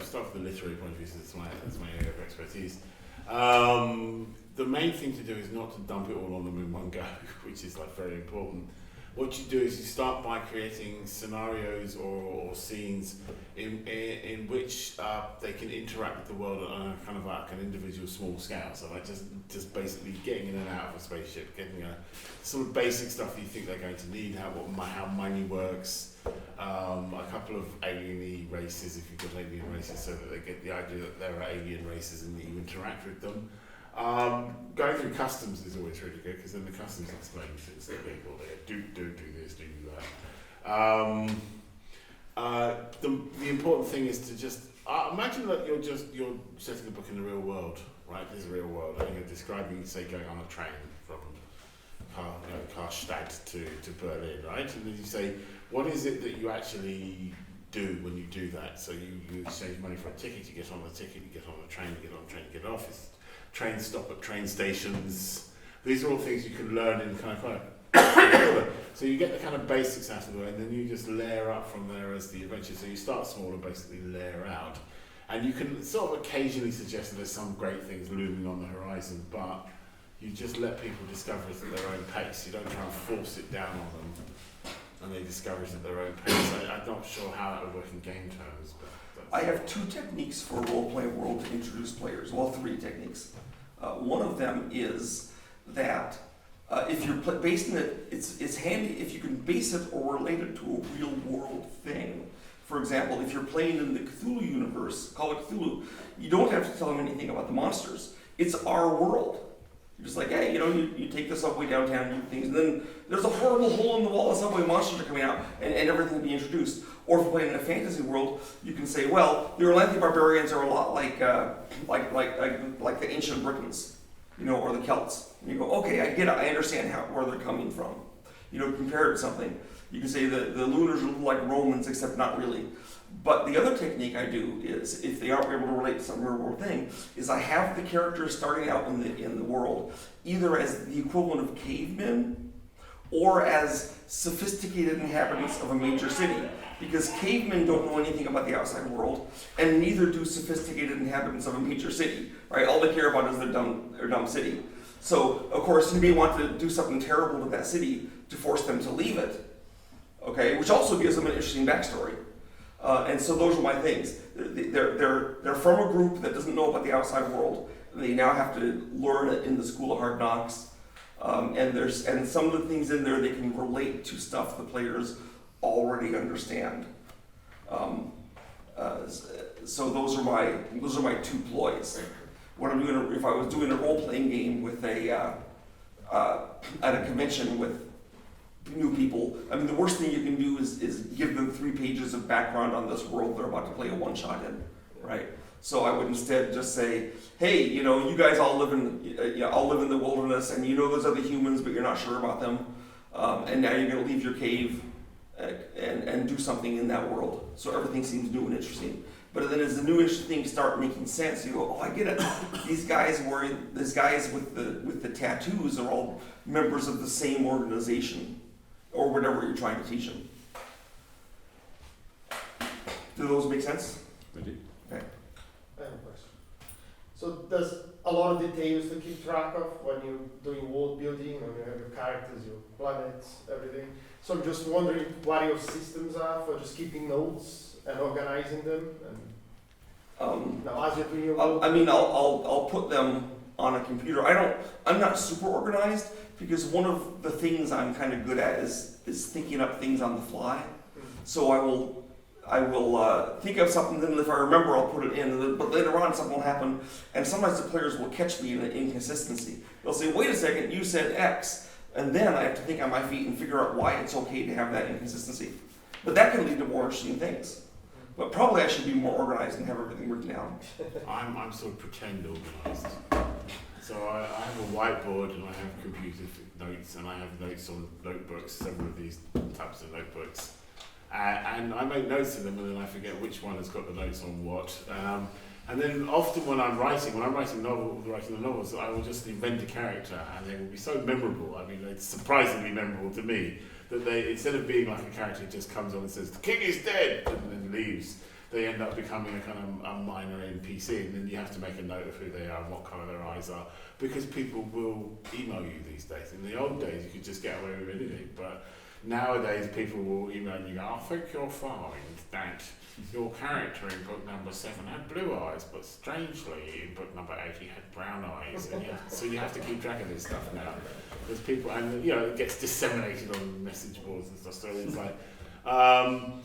start from the literary point of view, since that's my area of expertise. The main thing to do is not to dump it all on them in one go, which is very important. What you do is you start by creating scenarios or scenes in which they can interact with the world on a kind of like an individual small scale. So just basically getting in and out of a spaceship, getting some of the basic stuff you think they're going to need, how money works, a couple of alien races if you've got alien races, so that they get the idea that there are alien races and that you interact with them. Going through customs is always really good, because then the customs explain things to people. They do this, do that. The important thing is to just imagine that you're setting a book in the real world, right? There's a real world, and you're describing, say, going on a train from Karlstadt to Berlin, right? And then you say, what is it that you actually do when you do that? So you exchange money for a ticket, you get on the ticket, you get on the train, you get on the train, you get off. Trains stop at train stations. These are all things you can learn in kind of so you get the kind of basics out of the way, and then you just layer up from there as the adventure. So you start small and basically layer out. And you can sort of occasionally suggest that there's some great things looming on the horizon, but you just let people discover it at their own pace. You don't try and force it down on them, and they discover it at their own pace. I'm not sure how that would work in game terms, but I have two techniques for a role-playing world to introduce players. Well, three techniques. One of them is that if you're basing it, it's handy if you can base it or relate it to a real-world thing. For example, if you're playing in the Cthulhu universe, Call of Cthulhu, you don't have to tell them anything about the monsters. It's our world. You're just like, hey, you take the subway downtown and do things, and then there's a horrible hole in the wall, the subway monsters are coming out, and everything will be introduced. Or if you're playing in a fantasy world, you can say, well, the Atlantic barbarians are a lot like the ancient Britons, or the Celts. And you go, okay, I get it, I understand where they're coming from. Compare it to something. You can say the Lunars look like Romans, except not really. But the other technique I do is, if they aren't able to relate to some real world thing, is I have the characters starting out in the world either as the equivalent of cavemen or as sophisticated inhabitants of a major city. Because cavemen don't know anything about the outside world, and neither do sophisticated inhabitants of a major city. Right? All they care about is their dumb city. So, of course, you may want to do something terrible to that city to force them to leave it. Okay, which also gives them an interesting backstory. And so those are my things. They're from a group that doesn't know about the outside world, They now have to learn it in the School of Hard Knocks. And some of the things in there they can relate to stuff the players already understand. So those are my two ploys. What I'm doing, if I was doing a role-playing game with at a convention with new people, I mean, the worst thing you can do is give them 3 pages of background on this world they're about to play a one-shot in, right? So I would instead just say, hey, you guys all live in the wilderness, and there's other humans, but you're not sure about them, and now you're going to leave your cave and do something in that world. So everything seems new and interesting. But then as the new interesting things start making sense, you go, oh, I get it. These guys with the tattoos are all members of the same organization, or whatever you're trying to teach them. Do those make sense? They do. Okay. I have a question. So there's a lot of details to keep track of when you're doing world building, when you have your characters, your planets, everything. So I'm just wondering what your systems are for just keeping notes and organizing them. And now as you're doing your world I'll put them on a computer. I'm not super organized because one of the things I'm kind of good at is thinking up things on the fly. So I will think of something, then if I remember, I'll put it in. But later on, something will happen, and sometimes the players will catch me in an inconsistency. They'll say, "Wait a second, you said X," and then I have to think on my feet and figure out why it's okay to have that inconsistency. But that can lead to more interesting things. But probably I should be more organized and have everything written down. I'm sort of pretend organised. So I have a whiteboard and I have computer notes and I have notes on notebooks, several of these types of notebooks. And I make notes of them and then I forget which one has got the notes on what. And then often when I'm writing the novels, I will just invent a character and they will be so memorable. I mean, it's surprisingly memorable to me that they, instead of being like a character who just comes on and says, "The king is dead," and then leaves, they end up becoming a kind of a minor NPC, and then you have to make a note of who they are and what colour their eyes are, because people will email you these days. In the old days, you could just get away with anything, but nowadays people will email and you go, "I think you'll find that your character in book number 7 had blue eyes, but strangely in book number 8 he had brown eyes." And so you have to keep track of this stuff now. There's people, and it gets disseminated on message boards and stuff. So it's like,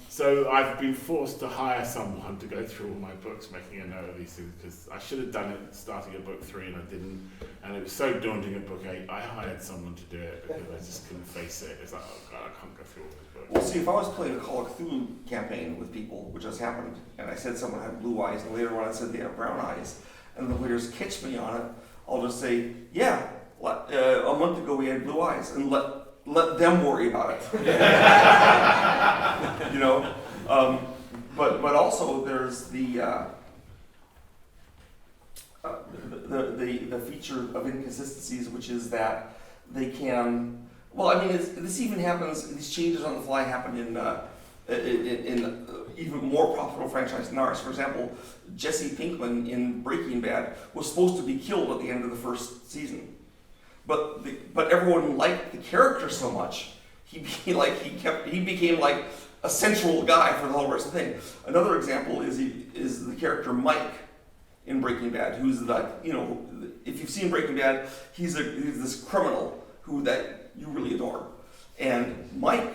so I've been forced to hire someone to go through all my books, making a note of these things, because I should have done it starting at book 3 and I didn't. And it was so daunting at book 8. I hired someone to do it because I just couldn't face it. It's like, oh God, I can't go through all this book. Well, see, if I was playing a Call of Cthulhu campaign with people, which has happened, and I said someone had blue eyes, and later on I said they have brown eyes, and the players catch me on it, I'll just say, yeah, a month ago we had blue eyes, and let them worry about it. But also there's the feature of inconsistencies, which is that they can. Well, I mean, this even happens. These changes on the fly happen in even more profitable franchise than ours. For example, Jesse Pinkman in Breaking Bad was supposed to be killed at the end of the first season. But everyone liked the character so much, he became like a central guy for the whole rest of the thing. Another example is the character Mike in Breaking Bad, who's if you've seen Breaking Bad, he's this criminal that you really adore. And Mike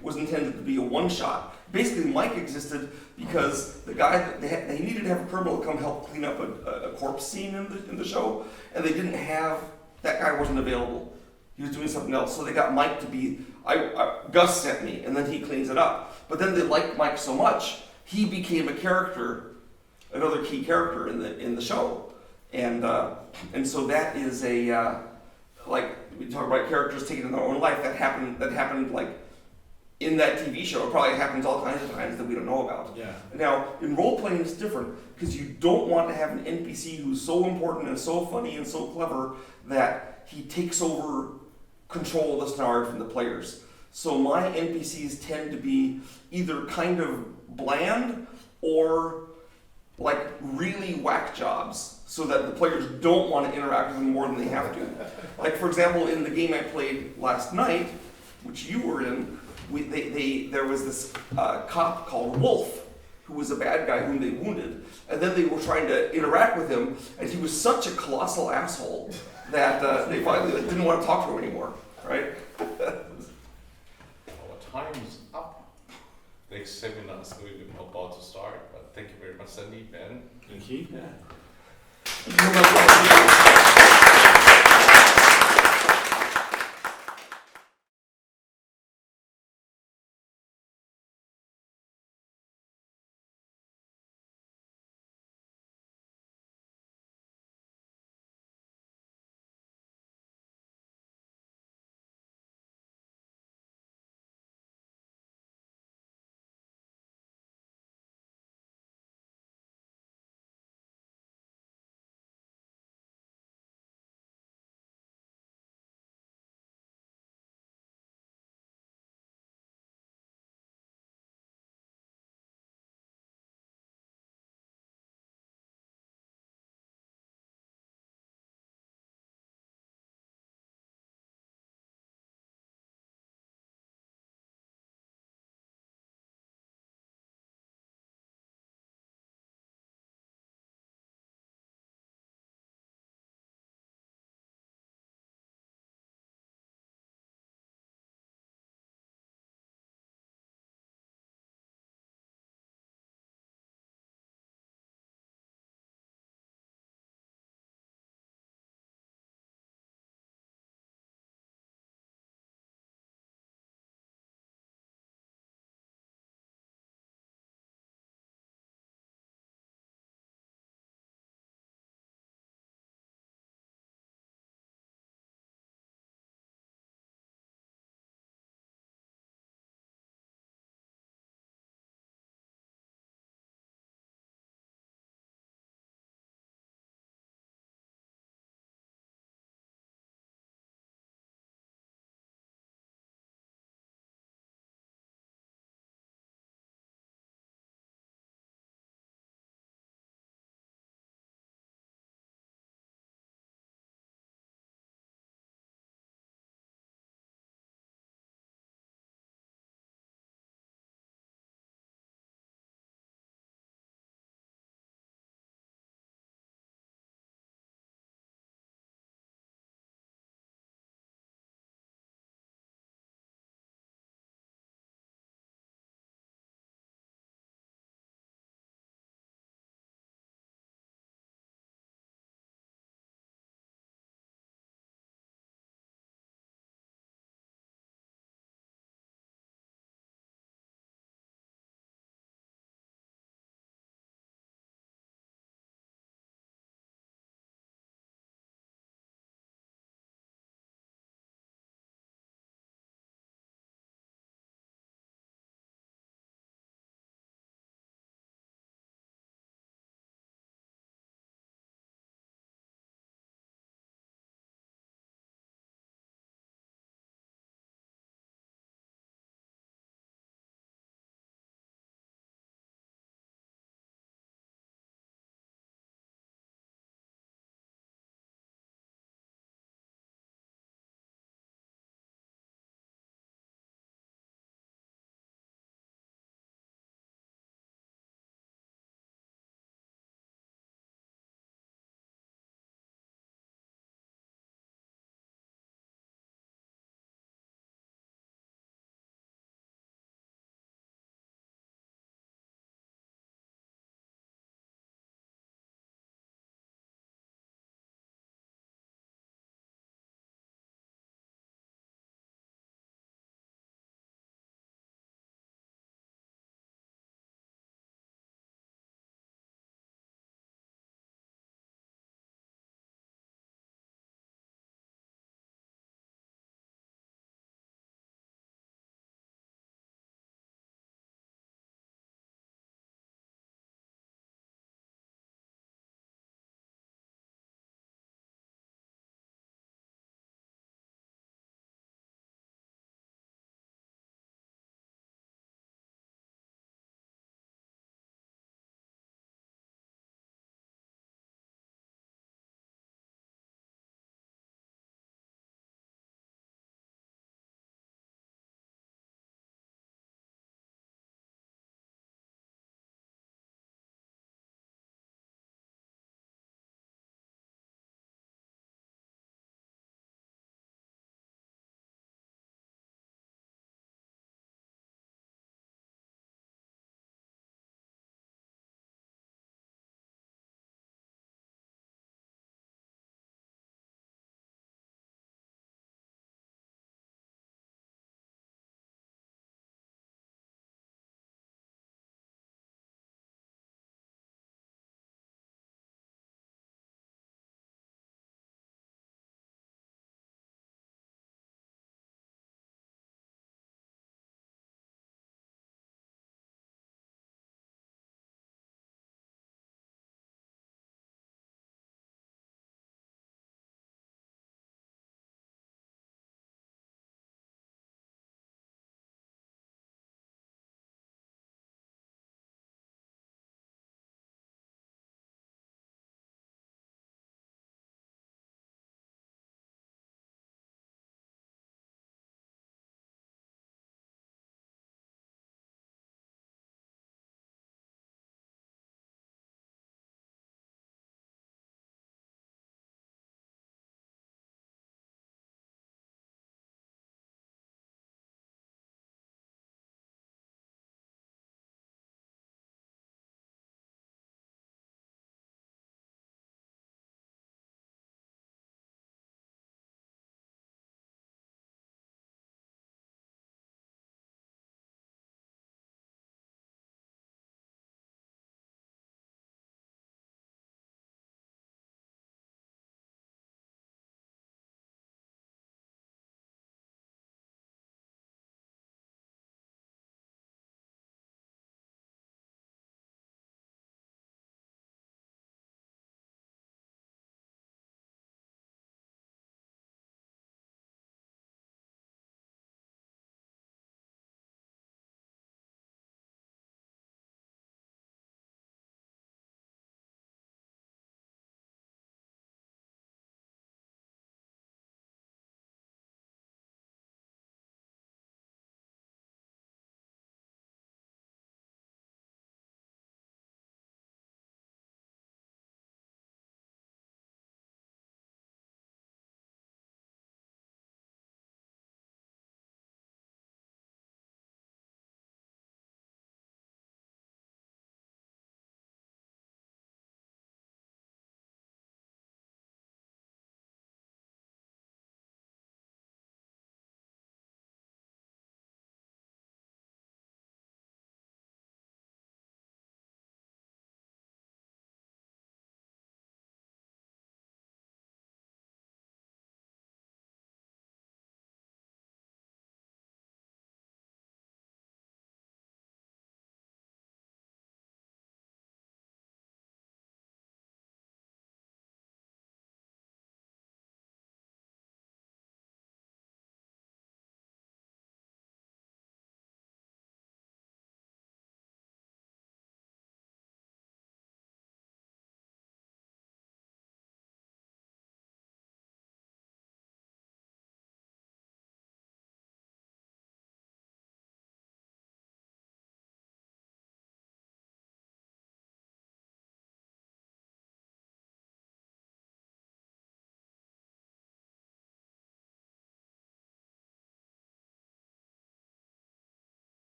was intended to be a one-shot. Basically, Mike existed because the guy that they needed to have a criminal come help clean up a corpse scene in the show, and they didn't have. That guy wasn't available. He was doing something else. So they got Mike to be, Gus sent me, and then he cleans it up. But then they liked Mike so much, he became a character, another key character in the show. And so that is like, we talk about characters taking their own life, that happened like in that TV show. It probably happens all kinds of times that we don't know about. Yeah. Now, in role-playing it's different, because you don't want to have an NPC who's so important and so funny and so clever that he takes over control of the scenario from the players. So my NPCs tend to be either kind of bland or like really whack jobs, so that the players don't want to interact with them more than they have to. Like, for example, in the game I played last night, which you were in, there was this cop called Wolf, who was a bad guy whom they wounded, and then they were trying to interact with him, and he was such a colossal asshole that they finally didn't want to talk to him anymore, right? Our time is up. The next seminar is about to start, but thank you very much, Sandy, Ben. Thank you. Yeah. You